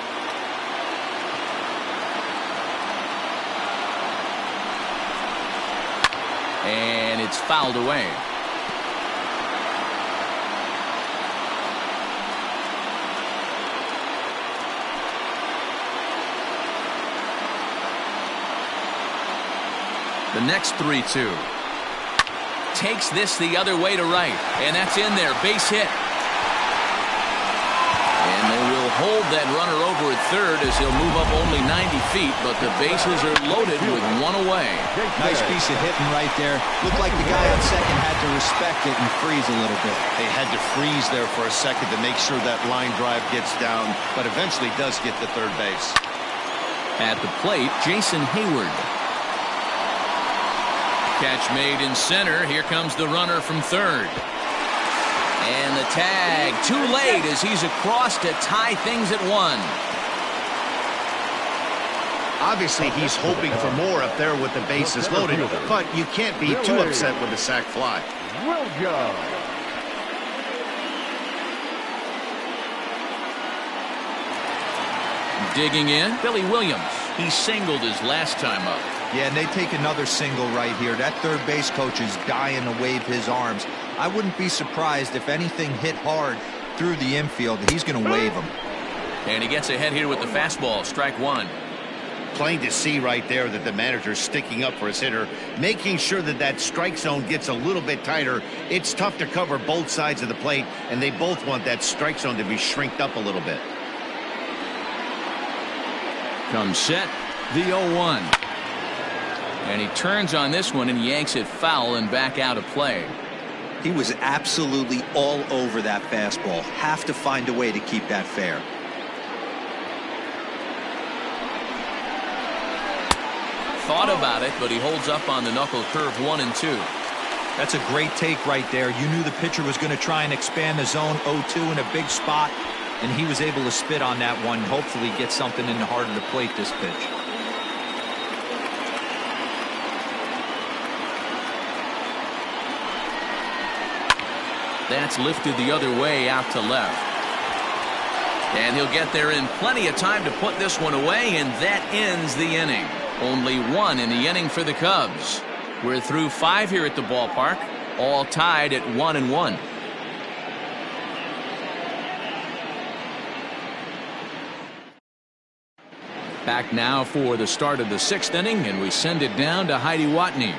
And it's fouled away. The next 3-2. Takes this the other way to right. And that's in there. Base hit. And they will hold that runner over at third as he'll move up only 90 feet, but the bases are loaded with 1 away. Nice piece of hitting right there. Looked like the guy on second had to respect it and freeze a little bit. They had to freeze there for a second to make sure that line drive gets down, but eventually does get to third base. At the plate, Jason Hayward. Catch made in center. Here comes the runner from third. And the tag too late as he's across to tie things at 1. Obviously, he's hoping for more up there with the bases loaded, but you can't be too upset with a sac fly. Well done. Digging in, Billy Williams. He singled his last time up. Yeah, and they take another single right here. That third base coach is dying to wave his arms. I wouldn't be surprised if anything hit hard through the infield. He's going to wave them. And he gets ahead here with the fastball, strike 1. Plain to see right there that the manager's sticking up for his hitter, making sure that that strike zone gets a little bit tighter. It's tough to cover both sides of the plate, and they both want that strike zone to be shrinked up a little bit. Comes set, the 0-1. And he turns on this one and yanks it foul and back out of play. He was absolutely all over that fastball. Have to find a way to keep that fair. Thought about it, but he holds up on the knuckle curve 1 and 2. That's a great take right there. You knew the pitcher was going to try and expand the zone 0-2 in a big spot, and he was able to spit on that one. Hopefully get something in the heart of the plate this pitch. That's lifted the other way out to left. And he'll get there in plenty of time to put this one away, and that ends the inning. Only 1 in the inning for the Cubs. We're through 5 here at the ballpark, all tied at 1-1. Back now for the start of the 6th inning, and we send it down to Heidi Watney.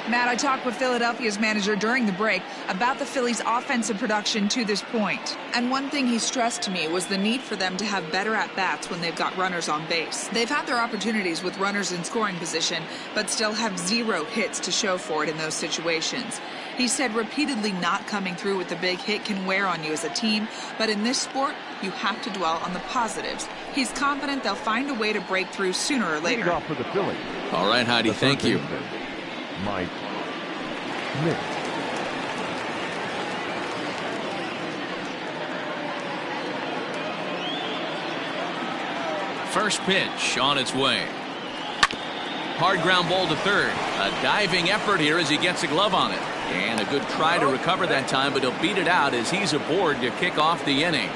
Matt, I talked with Philadelphia's manager during the break about the Phillies' offensive production to this point. And one thing he stressed to me was the need for them to have better at-bats when they've got runners on base. They've had their opportunities with runners in scoring position, but still have 0 hits to show for it in those situations. He said repeatedly not coming through with the big hit can wear on you as a team, but in this sport, you have to dwell on the positives. He's confident they'll find a way to break through sooner or later. Lead off for the Phillies. All right, Heidi, thank you. Mike Smith. First pitch on its way. Hard ground ball to third. A diving effort here as he gets a glove on it. And a good try to recover that time, but he'll beat it out as he's aboard to kick off the inning.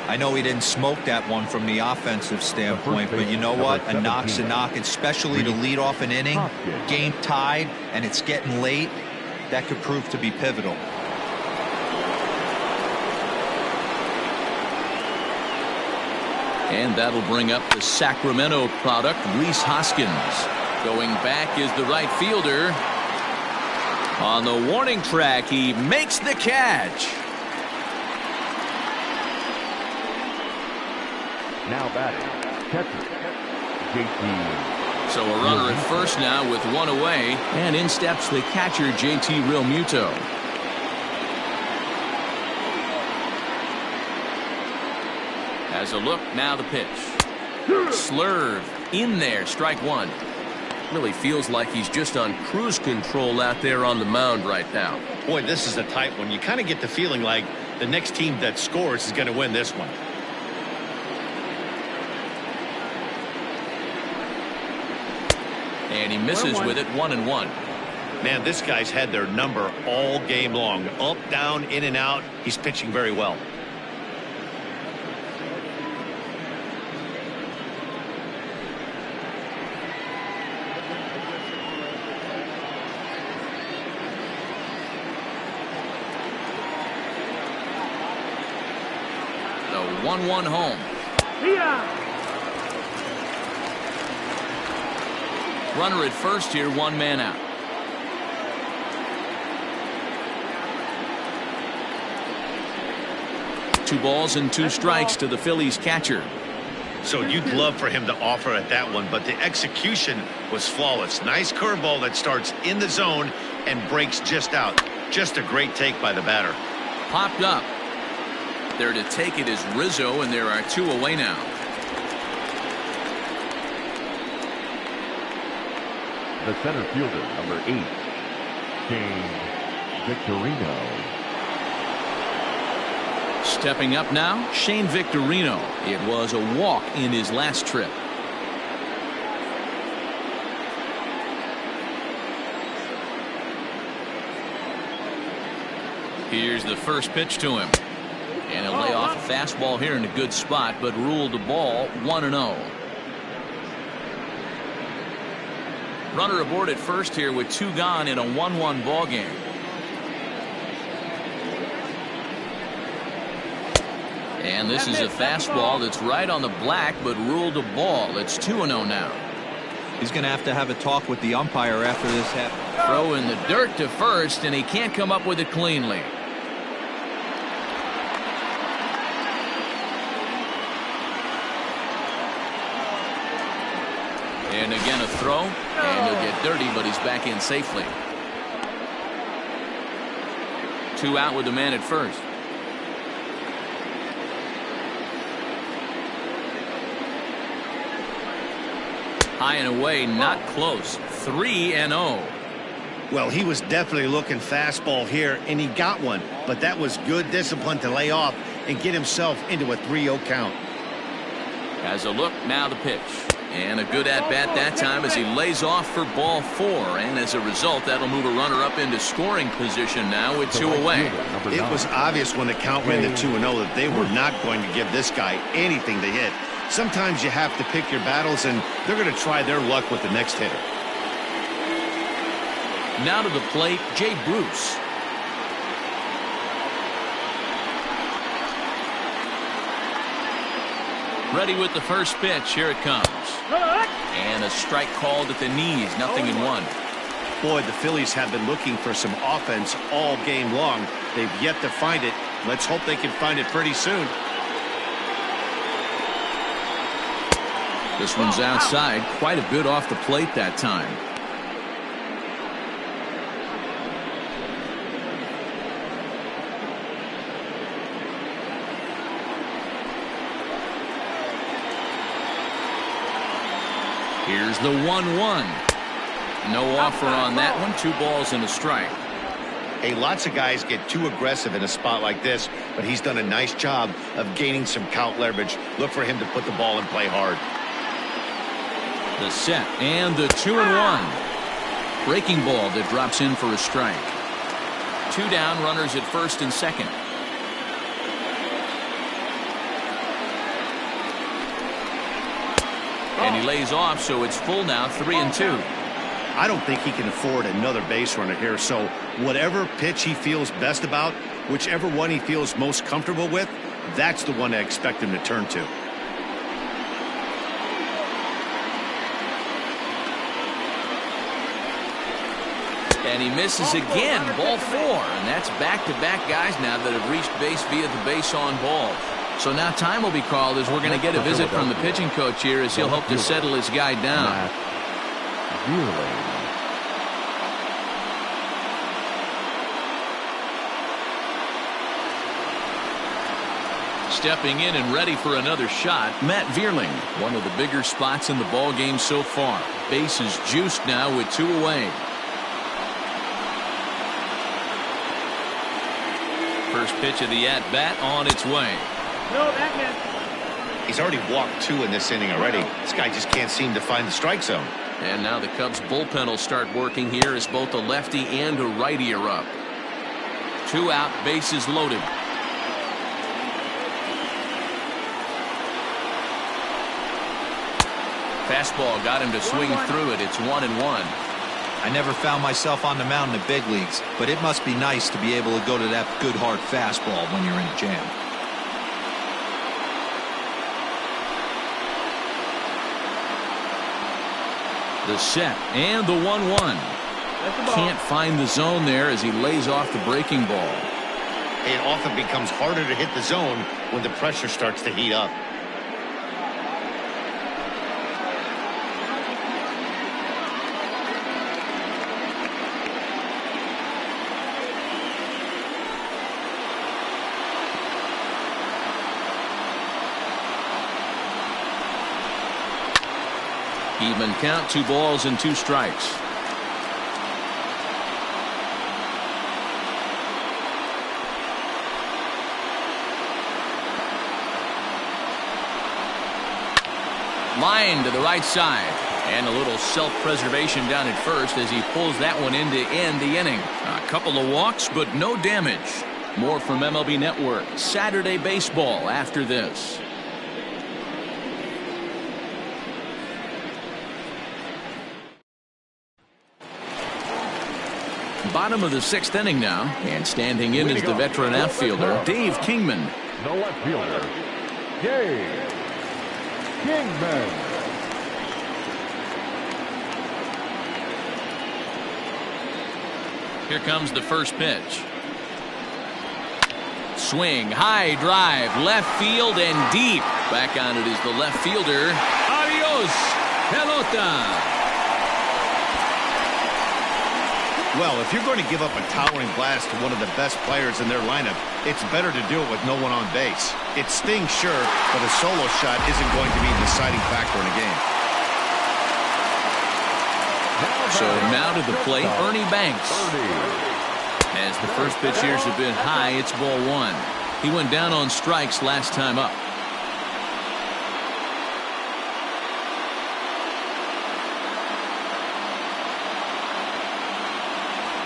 I know he didn't smoke that one from the offensive standpoint, but you know what? A knock's a knock, especially to lead off an inning, game tied, and it's getting late. That could prove to be pivotal. And that'll bring up the Sacramento product, Rhys Hoskins. Going back is the right fielder. On the warning track, he makes the catch. Now batting, catcher, JT. So a runner at first now with one away, and in steps the catcher, JT Realmuto. As a look, now the pitch. Slurve in there, strike one. Really feels like he's just on cruise control out there on the mound right now. Boy, this is a tight one. You kind of get the feeling like the next team that scores is going to win this one. And he misses with it, 1-1. Man, this guy's had their number all game long. Up, down, in and out. He's pitching very well. The 1-1 home. Runner at first here, one man out. Two balls and two strikes to the Phillies catcher. So you'd love for him to offer at that one, but the execution was flawless. Nice curveball that starts in the zone and breaks just out. Just a great take by the batter. Popped up. There to take it is Rizzo, and there are two away now. The center fielder, number 8, Shane Victorino. Stepping up now, Shane Victorino. It was a walk in his last trip. Here's the first pitch to him. And he'll lay off a fastball here in a good spot, but ruled the ball 1-0. Runner aboard at first here with two gone in a 1-1 ball game. And this is a fastball that's right on the black, but ruled a ball. It's 2-0 now. He's going to have a talk with the umpire after this happens. Throw in the dirt to first, and he can't come up with it cleanly. And again a throw, and he'll get dirty, but he's back in safely. Two out with the man at first. High and away, not close. 3-0. Well, he was definitely looking fastball here, and he got one. But that was good discipline to lay off and get himself into a 3-0 count. As a look, now the pitch. And a good at-bat that time as he lays off for ball 4. And as a result, that'll move a runner up into scoring position now with two away. It was obvious when the count ran to 2-0 that they were not going to give this guy anything to hit. Sometimes you have to pick your battles, and they're going to try their luck with the next hitter. Now to the plate, Jay Bruce. Ready with the first pitch. Here it comes. And a strike called at the knees. 0-1. Boy, the Phillies have been looking for some offense all game long. They've yet to find it. Let's hope they can find it pretty soon. This one's outside, quite a bit off the plate that time. Here's the 1-1. No offer on that one. 2 balls and a strike. Hey, lots of guys get too aggressive in a spot like this, but he's done a nice job of gaining some count leverage. Look for him to put the ball in play hard. The set and the 2-1. Breaking ball that drops in for a strike. 2 down, runners at first and second. And he lays off, so it's full now, 3-2. I don't think he can afford another base runner here, so whatever pitch he feels best about, whichever one he feels most comfortable with, that's the one I expect him to turn to. And he misses again, ball 4. And that's back-to-back guys now that have reached base via the base on ball. So now time will be called as we're going to get a visit from the pitching coach here as he'll hope to settle his guy down. Stepping in and ready for another shot, Matt Vierling. One of the bigger spots in the ball game so far. Base is juiced now with 2 away. First pitch of the at-bat on its way. No, that missed. He's already walked 2 in this inning already. This guy just can't seem to find the strike zone. And now the Cubs bullpen will start working here as both a lefty and a righty are up. 2 out, bases loaded. Fastball got him to swing through it. It's 1-1. I never found myself on the mound in the big leagues, but it must be nice to be able to go to that good hard fastball when you're in a jam. The set and the 1-1. Can't find the zone there as he lays off the breaking ball. It often becomes harder to hit the zone when the pressure starts to heat up. Even count, 2 balls and 2 strikes. Line to the right side. And a little self-preservation down at first as he pulls that one in to end the inning. A couple of walks, but no damage. More from MLB Network. Saturday baseball after this. Bottom of the 6th inning now, and standing in is the veteran outfielder, Dave Kingman. The left fielder, Dave Kingman. Here comes the first pitch. Swing, high drive, left field and deep. Back on it is the left fielder. Adios, pelota. Well, if you're going to give up a towering blast to one of the best players in their lineup, it's better to do it with no one on base. It stings, sure, but a solo shot isn't going to be the deciding factor in a game. So now to the plate, Ernie Banks. As the first pitch here has been high, it's ball 1. He went down on strikes last time up.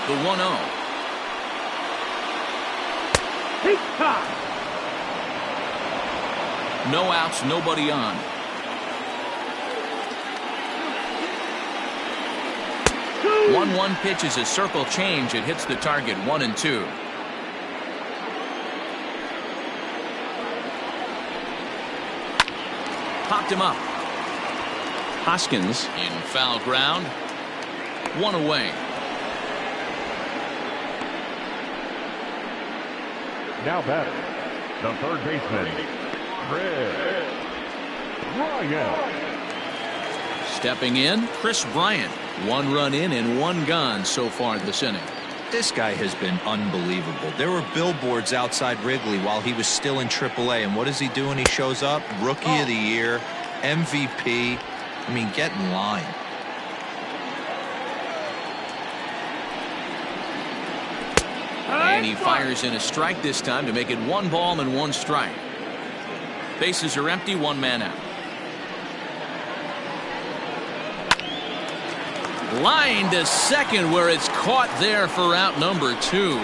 The 1-0. No outs, nobody on. Two. 1-1 pitch is a circle change. It hits the target 1-2. Popped him up. Hoskins in foul ground. 1 away. Now batter, the third baseman, Bryant. Stepping in, Bryant. 1 run in and 1 gone so far this inning. This guy has been unbelievable. There were billboards outside Wrigley while he was still in AAA, and what does he do when he shows up? Rookie of the Year, MVP. I mean, get in line. And he fires in a strike this time to make it 1 ball and 1 strike. Bases are empty, 1 man out. Line to second where it's caught there for out number 2. The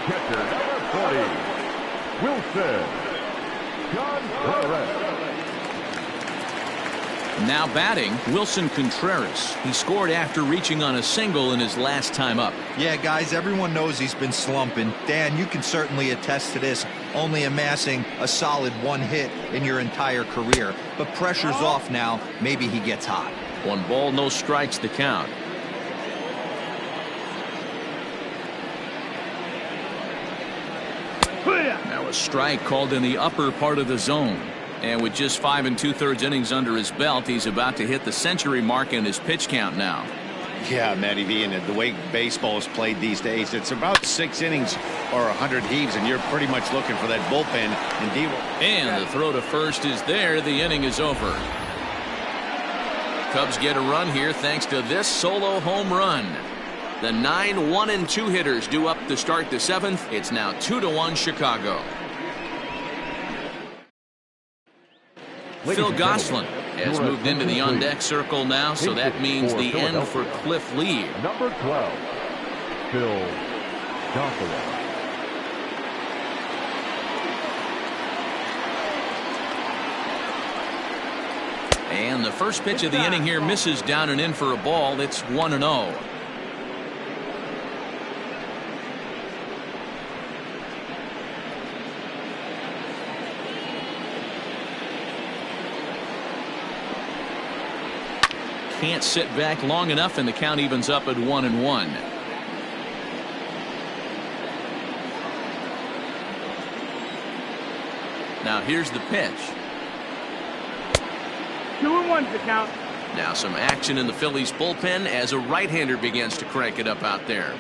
catcher, number 40, Wilson Contreras. Now batting, Wilson Contreras. He scored after reaching on a single in his last time up. Yeah, guys, everyone knows he's been slumping. Dan, you can certainly attest to this, only amassing a solid 1 hit in your entire career. But pressure's off now. Maybe he gets hot. 1 ball, no strikes the count. Now a strike called in the upper part of the zone. And with just 5 2/3 innings under his belt, he's about to hit the century mark in his pitch count now. Yeah, Matty V, and the way baseball is played these days, it's about 6 innings or 100 heaves, and you're pretty much looking for that bullpen. And the throw to first is there. The inning is over. Cubs get a run here thanks to this solo home run. The 9 1 and 2 hitters due up to start the 7th. It's now 2-1 Chicago. Phil Gosselin has moved into the on-deck circle now, so that means the end for Cliff Lee. Number 12, Phil Gosselin. And the first pitch of the inning here misses down and in for a ball. It's 1-0. Can't sit back long enough, and the count evens up at 1-1. Now here's the pitch. 2-1's the count. Now some action in the Phillies bullpen as a right-hander begins to crank it up out there.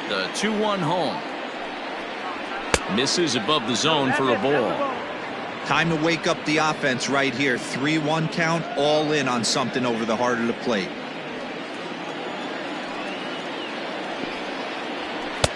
The 2-1 home. Misses above the zone for a ball. Time to wake up the offense right here. 3-1 count, all in on something over the heart of the plate.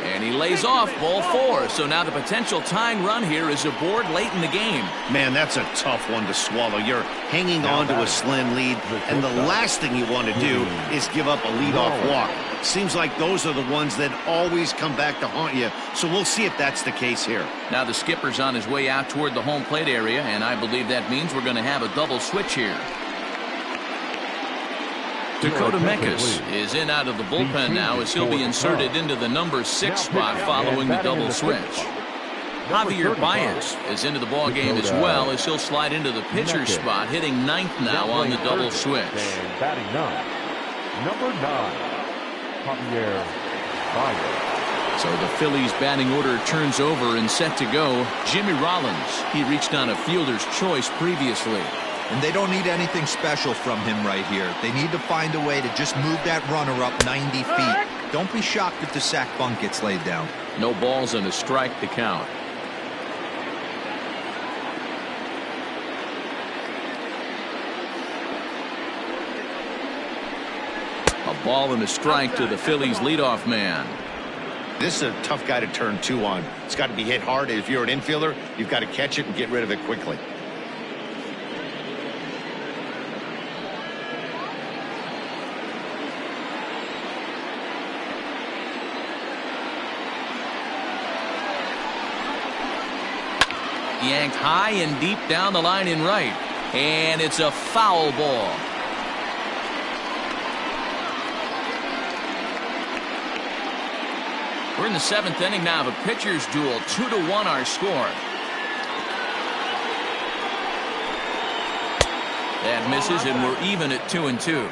And he lays off ball 4. So now the potential tying run here is aboard late in the game. Man, that's a tough one to swallow. You're hanging on to a slim lead, and the last thing you want to do is give up a leadoff walk. Seems like those are the ones that always come back to haunt you, so we'll see if that's the case here. Now the skipper's on his way out toward the home plate area, and I believe that means we're going to have a double switch here. Dakota Mekas is in out of the bullpen now as he'll be inserted into the number 6 spot following the double switch. Javier Bryant is into the ball game as well as he'll slide into the pitcher's spot, hitting 9th now on the double switch. And batting 9, number 9, Javier Bryant. So the Phillies batting order turns over and set to go. Jimmy Rollins, he reached on a fielder's choice previously. And they don't need anything special from him right here. They need to find a way to just move that runner up 90 feet. Don't be shocked if the sac bunt gets laid down. No balls and a strike to count. A ball and a strike to the Phillies leadoff man. This is a tough guy to turn 2 on. It's got to be hit hard. If you're an infielder, you've got to catch it and get rid of it quickly. Yanked high and deep down the line in right. And it's a foul ball. We're in the 7th inning now of a pitcher's duel. 2-1 our score. That misses, and we're even at 2-2.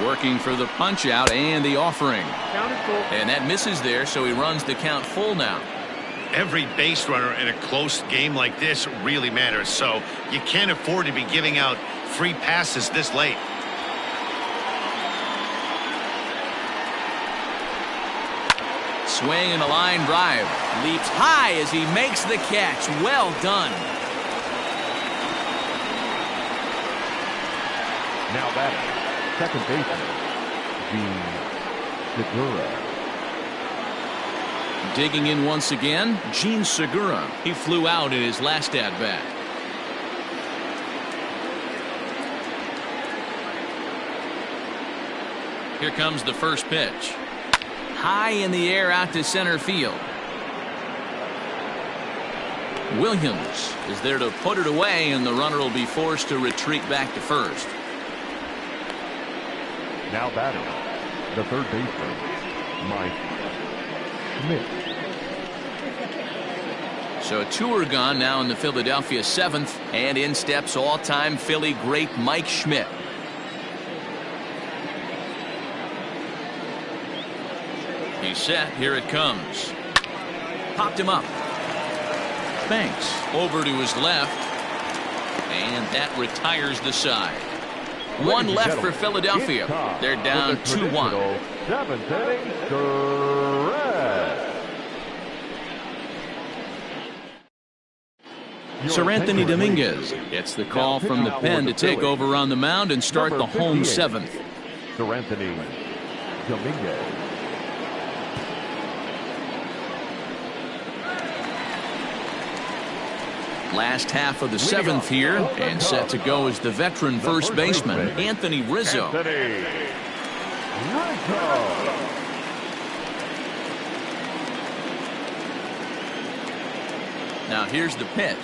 Working for the punch out and the offering. And that misses there, so he runs the count full now. Every base runner in a close game like this really matters, so you can't afford to be giving out free passes this late. Swing and a line drive. Leaps high as he makes the catch. Well done. Now batting, second baseman, Segura. Digging in once again, Gene Segura. He flew out in his last at-bat. Here comes the first pitch. High in the air out to center field. Williams is there to put it away, and the runner will be forced to retreat back to first. Now batting, the third baseman, Mike Schmidt. So 2 are gone now in the Philadelphia 7th, and in steps all-time Philly great Mike Schmidt. He's set. Here it comes. Popped him up. Banks over to his left, and that retires the side. One left for Philadelphia. They're down 2-1. 7th inning, Contreras. Sir Anthony Dominguez gets the call from the pen to take over on the mound and start the home 7th. Sir Anthony Dominguez. Last half of the 7th here, and set to go is the veteran first baseman, Anthony Rizzo. Now here's the pitch.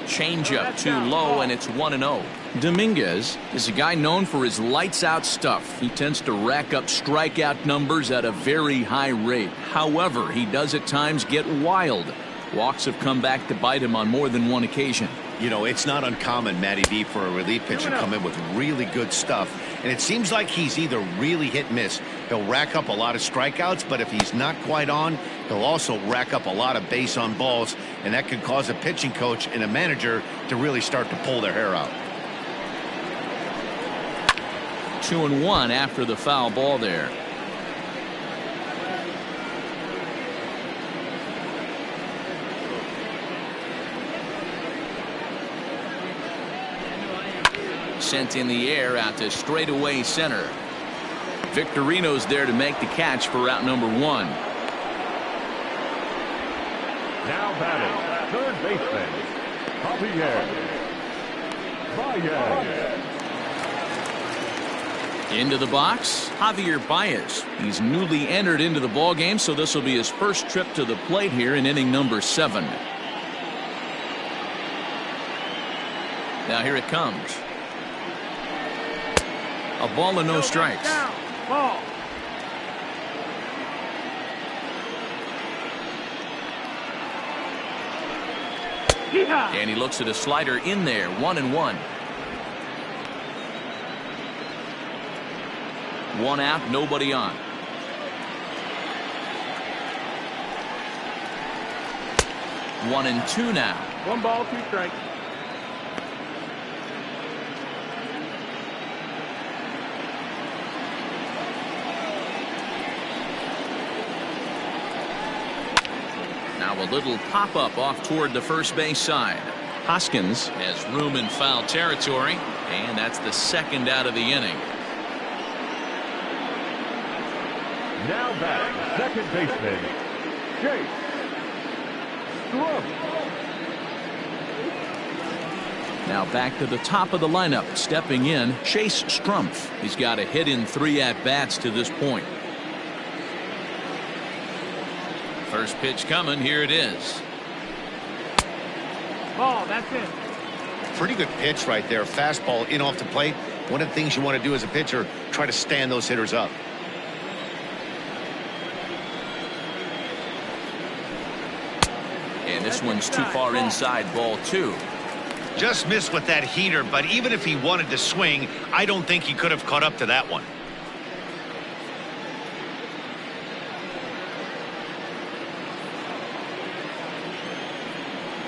Changeup too low, and it's 1-0. Dominguez is a guy known for his lights-out stuff. He tends to rack up strikeout numbers at a very high rate. However, he does at times get wild. Walks have come back to bite him on more than one occasion. You know, it's not uncommon, Matty B, for a relief pitcher to come in with really good stuff. And it seems like he's either really hit and miss. He'll rack up a lot of strikeouts, but if he's not quite on, he'll also rack up a lot of base on balls. And that could cause a pitching coach and a manager to really start to pull their hair out. 2-1 after the foul ball there. Sent in the air out to straightaway center. Victorino's there to make the catch for route number 1. Now batting, third baseman, Bryant. Into the box, Javier Baez. He's newly entered into the ballgame, so this will be his first trip to the plate here in inning number 7. Now here it comes. A ball and no strikes. Ball. And he looks at a slider in there. 1-1. 1 out, nobody on. 1-2 now. 1 ball, 2 strikes. Now a little pop-up off toward the first base side. Hoskins has room in foul territory, and that's the 2nd out of the inning. Now batting, second baseman, Chase Strumpf. Now back to the top of the lineup. Stepping in, Chase Strumpf. He's got a hit in 3 at-bats to this point. First pitch coming. Here it is. Ball, that's it. Pretty good pitch right there. Fastball in off the plate. One of the things you want to do as a pitcher, try to stand those hitters up. And this one's too far inside, ball 2. Just missed with that heater, but even if he wanted to swing, I don't think he could have caught up to that one.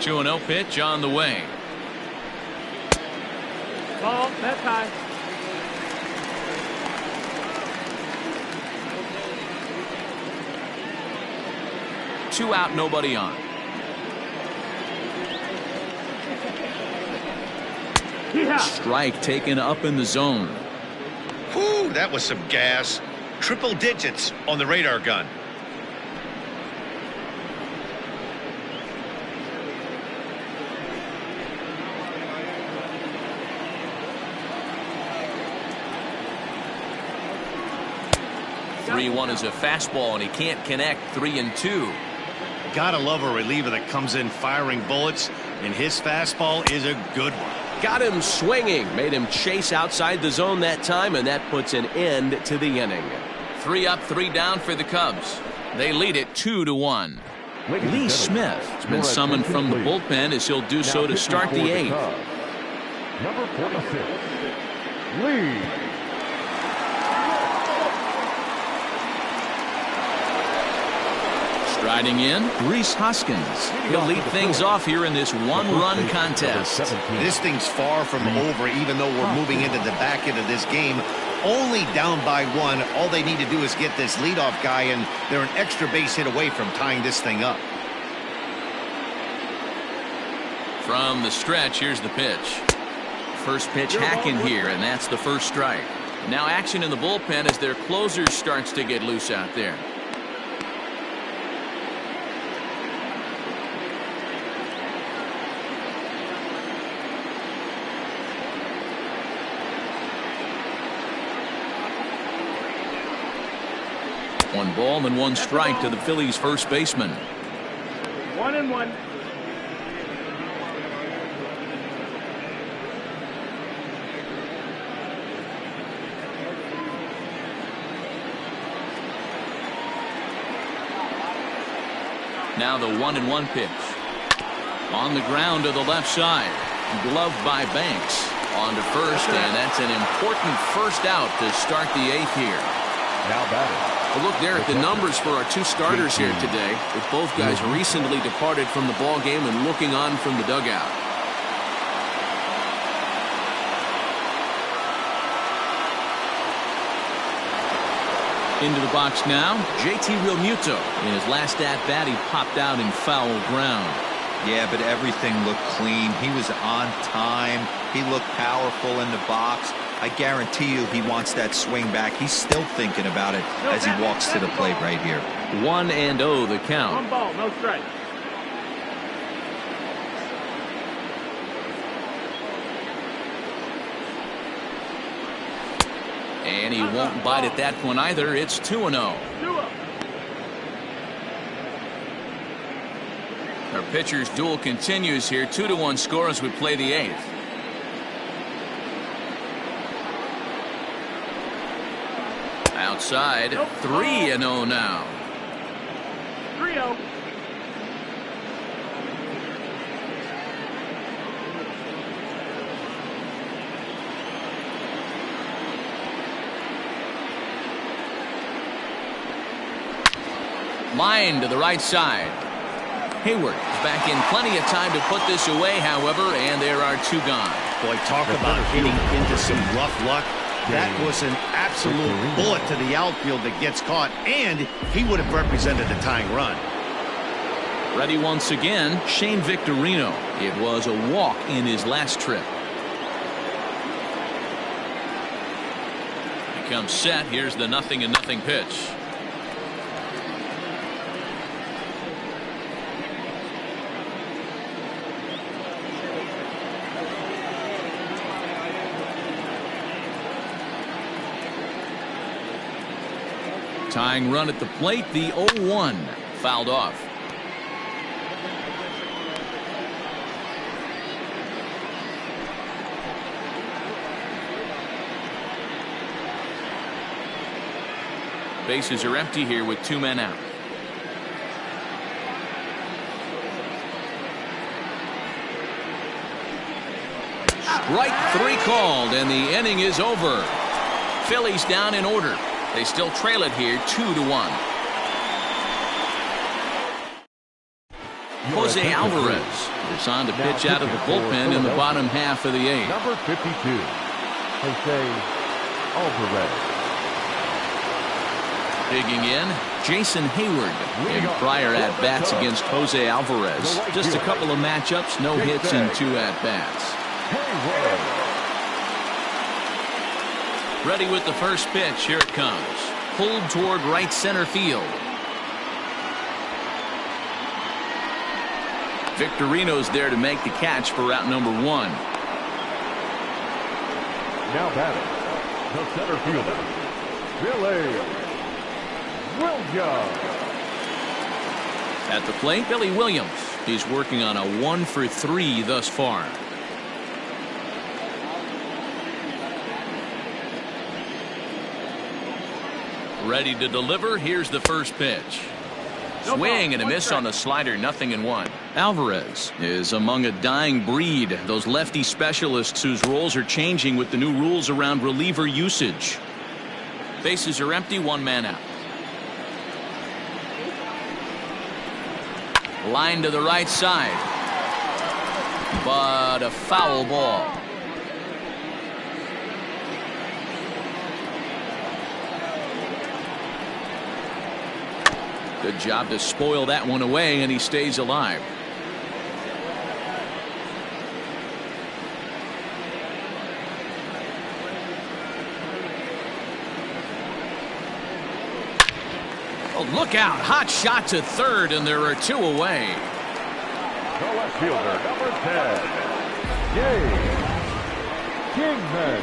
Two 2-0 pitch on the way. Ball, that's high. Two out, nobody on. Yeah. Strike taken up in the zone. Whew, that was some gas. Triple digits on the radar gun. Three-one is a fastball, and he can't connect. 3-2. Gotta love a reliever that comes in firing bullets, and his fastball is a good one. Got him swinging, made him chase outside the zone that time, and that puts an end to the inning. 3 up, 3 down for the Cubs. They lead it 2-1. Lee Smith has been summoned from the bullpen as he'll do so to start the 8th. Number 46, Lee. Striding in, Rhys Hoskins. He'll lead things off here in this one-run contest. This thing's far from over, even though we're moving into the back end of this game. Only down by 1. All they need to do is get this leadoff guy, and they're an extra base hit away from tying this thing up. From the stretch, here's the pitch. First pitch hacking here, and that's the first strike. Now action in the bullpen as their closer starts to get loose out there. One ball and 1 strike to the Phillies first baseman. 1-1. Now the 1-1 pitch. On the ground to the left side. Gloved by Banks. On to first, and that's an important first out to start the 8th here. Now batting. Well, look there at the numbers for our 2 starters here today, with both guys recently departed from the ball game and looking on from the dugout. Into the box now, JT Realmuto. In his last at-bat, he popped out in foul ground. Yeah, but everything looked clean. He was on time. He looked powerful in the box. I guarantee you he wants that swing back. He's still thinking about it as he walks to the plate right here. 1-0 the count. 1 ball, no strike. And he won't bite at that one either. It's 2-0. 2-0. Our pitcher's duel continues here. 2-1 score as we play the 8th. Outside, 3-0 now. 3-0. Line to the right side. Hayward is back in plenty of time to put this away, however, and there are 2 gone. Boy, talk about hitting into some rough luck. That was an absolute bullet to the outfield that gets caught, and he would have represented the tying run. Ready once again, Shane Victorino. It was a walk in his last trip. He comes set. Here's the 0-0 pitch. Tying run at the plate, the 0-1 fouled off. Bases are empty here with 2 men out. Strike 3 called, and the inning is over. Phillies down in order. They still trail it here 2-1. Jose Alvarez is on to pitch out of the bullpen in the bottom half of the 8th. Number 52, Jose Alvarez. Digging in, Jason Hayward. In prior at-bats against Jose Alvarez. Just a couple of matchups, no hits in 2 at-bats. Hayward. Ready with the first pitch. Here it comes. Pulled toward right center field. Victorino's there to make the catch for out number 1. Now batting, the center fielder, Billy Williams. At the plate, Billy Williams. He's working on a 1-for-3 thus far. Ready to deliver. Here's the first pitch. Swing and a miss on the slider, 0-1. Alvarez is among a dying breed. Those lefty specialists whose roles are changing with the new rules around reliever usage. Bases are empty, 1 man out. Line to the right side. But a foul ball. Good job to spoil that one away, and he stays alive. Oh, look out. Hot shot to third, and there are 2 away. The left fielder, number 10, Kingman.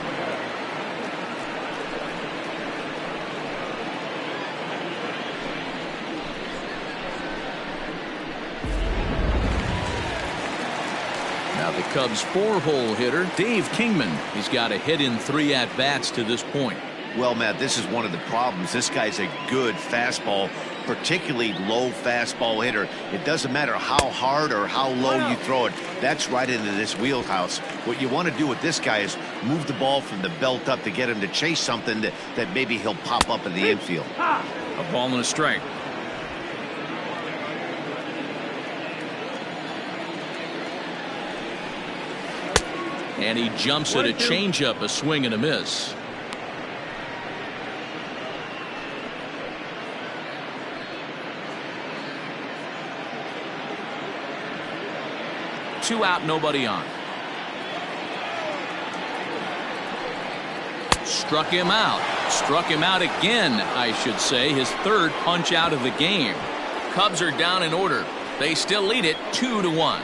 Now the Cubs' 4-hole hitter, Dave Kingman. He's got a hit in 3 at-bats to this point. Well, Matt, this is one of the problems. This guy's a good fastball, particularly low fastball hitter. It doesn't matter how hard or how low you throw it. That's right into this wheelhouse. What you want to do with this guy is move the ball from the belt up to get him to chase something that maybe he'll pop up in the infield. A ball and a strike. And he jumps at a changeup, a swing and a miss. Two out, nobody on. Struck him out. Struck him out again, I should say. His 3rd punch out of the game. Cubs are down in order. They still lead it 2-1.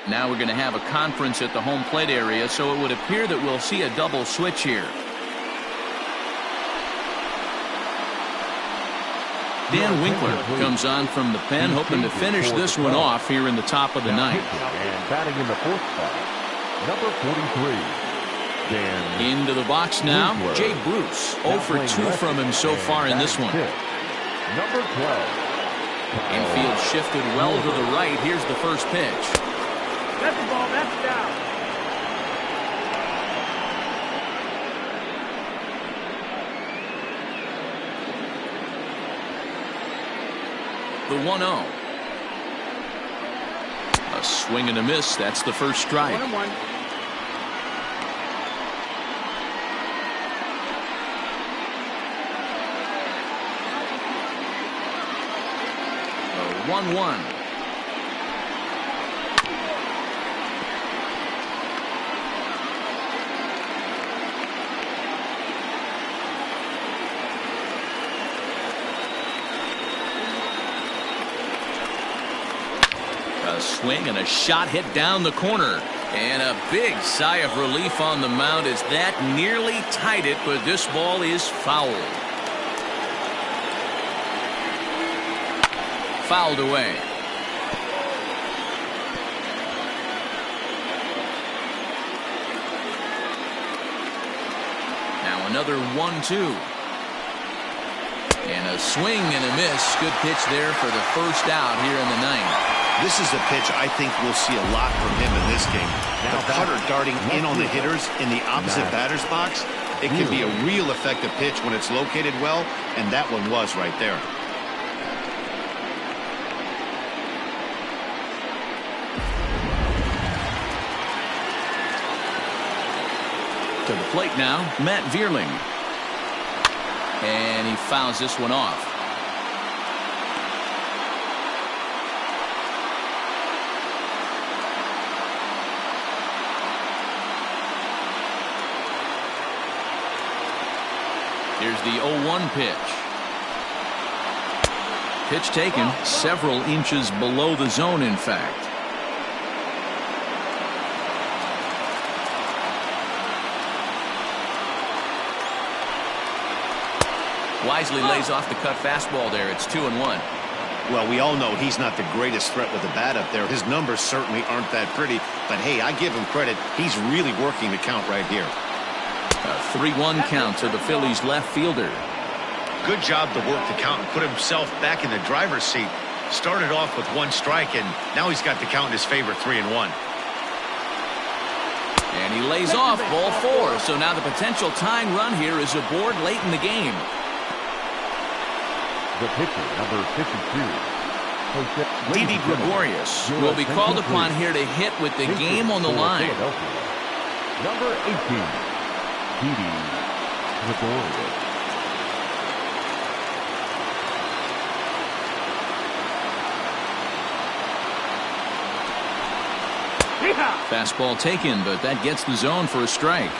Now we're going to have a conference at the home plate area, so it would appear that we'll see a double switch here. Dan Winkler comes on from the pen, hoping to finish this one off here in the top of the 9th. And batting in the 4th spot, number 43, Dan. Into the box now, Jay Bruce. 0 for 2 from him so far in this one. Number 12. Infield shifted well to the right. Here's the first pitch. That's the ball. That's down. The 1-0. A swing and a miss. That's the first strike. 1-1. The 1-1. A swing and a shot hit down the corner. And a big sigh of relief on the mound as that nearly tied it, but this ball is fouled. Fouled away. Now another 1-2. And a swing and a miss. Good pitch there for the first out here in the 9th. This is a pitch I think we'll see a lot from him in this game. The putter darting in on the hitters in the opposite batter's box. It can be a real effective pitch when it's located well, and that one was right there. To the plate now, Matt Vierling. And he fouls this one off. Here's the 0-1 pitch. Pitch taken several inches below the zone, in fact. Wisely lays off the cut fastball there. It's 2-1. Well, we all know he's not the greatest threat with the bat up there. His numbers certainly aren't that pretty. But, hey, I give him credit. He's really working the count right here. A 3-1 count to the Phillies left fielder. Good job to work the count and put himself back in the driver's seat. Started off with 1 strike, and now he's got the count in his favor, 3-1. And he lays off ball 4. So now the potential tying run here is aboard late in the game. The pitcher, number 52. Didi Gregorius will be called upon here to hit with the game on the line. Number 18, Didi Gregorius. Fastball taken, but that gets the zone for a strike.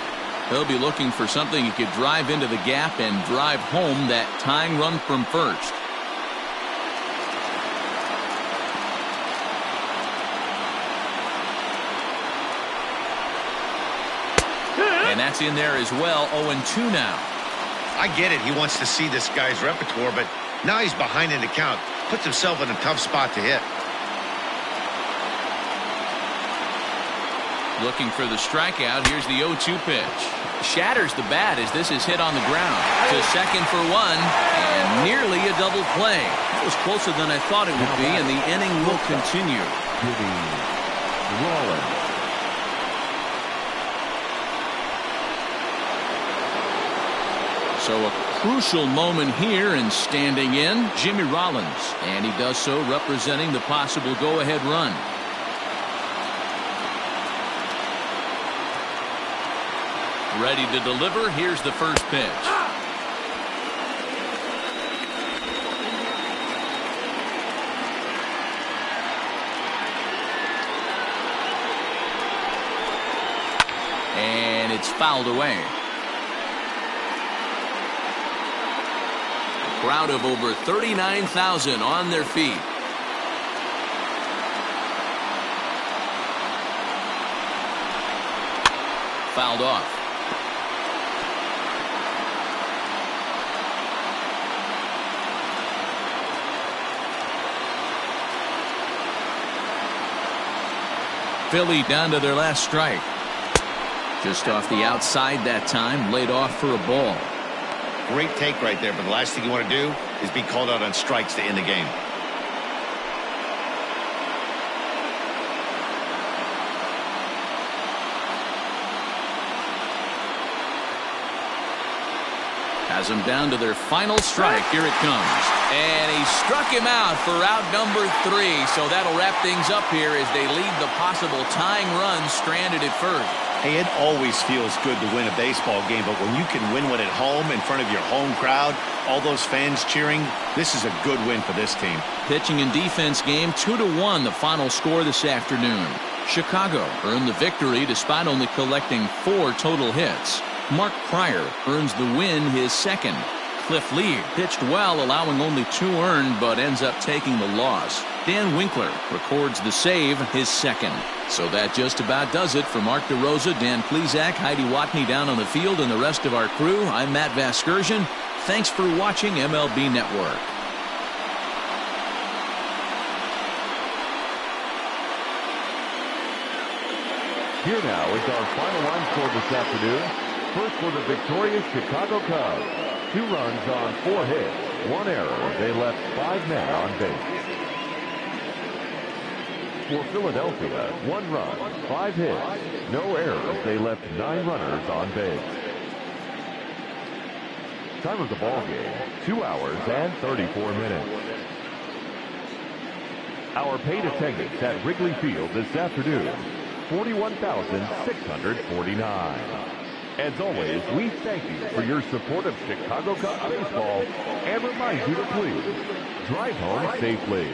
He'll be looking for something he could drive into the gap and drive home that tying run from first. And that's in there as well. 0-2 now. I get it. He wants to see this guy's repertoire, but now he's behind in the count. Puts himself in a tough spot to hit. Looking for the strikeout. Here's the 0-2 pitch. Shatters the bat as this is hit on the ground. To second for 1, and nearly a double play. That was closer than I thought it would be, and the inning will continue. So a crucial moment here, and standing in, Jimmy Rollins. And he does so representing the possible go-ahead run. Ready to deliver. Here's the first pitch. And it's fouled away. A crowd of over 39,000 on their feet. Fouled off. Philly down to their last strike. Just off the outside that time, laid off for a ball. Great take right there, but the last thing you want to do is be called out on strikes to end the game. Has them down to their final strike. Here it comes. And he struck him out for out number 3. So that'll wrap things up here as they leave the possible tying run stranded at first. Hey, it always feels good to win a baseball game, but when you can win one at home in front of your home crowd, all those fans cheering, this is a good win for this team. Pitching and defense game, 2-1 the final score this afternoon. Chicago earned the victory despite only collecting 4 total hits. Mark Pryor earns the win, his second. Cliff Lee pitched well, allowing only 2 earned, but ends up taking the loss. Dan Winkler records the save, his second. So that just about does it for Mark DeRosa, Dan Plesac, Heidi Watney down on the field, and the rest of our crew. I'm Matt Vasgersian. Thanks for watching MLB Network. Here now is our final line score this afternoon. First for the victorious Chicago Cubs. 2 runs on 4 hits, 1 error. They left 5 men on base. For Philadelphia, 1 run, 5 hits, no errors. They left 9 runners on base. Time of the ball game, 2 hours and 34 minutes. Our paid attendance at Wrigley Field this afternoon, 41,649. As always, we thank you for your support of Chicago Cubs baseball and remind you to please drive home safely.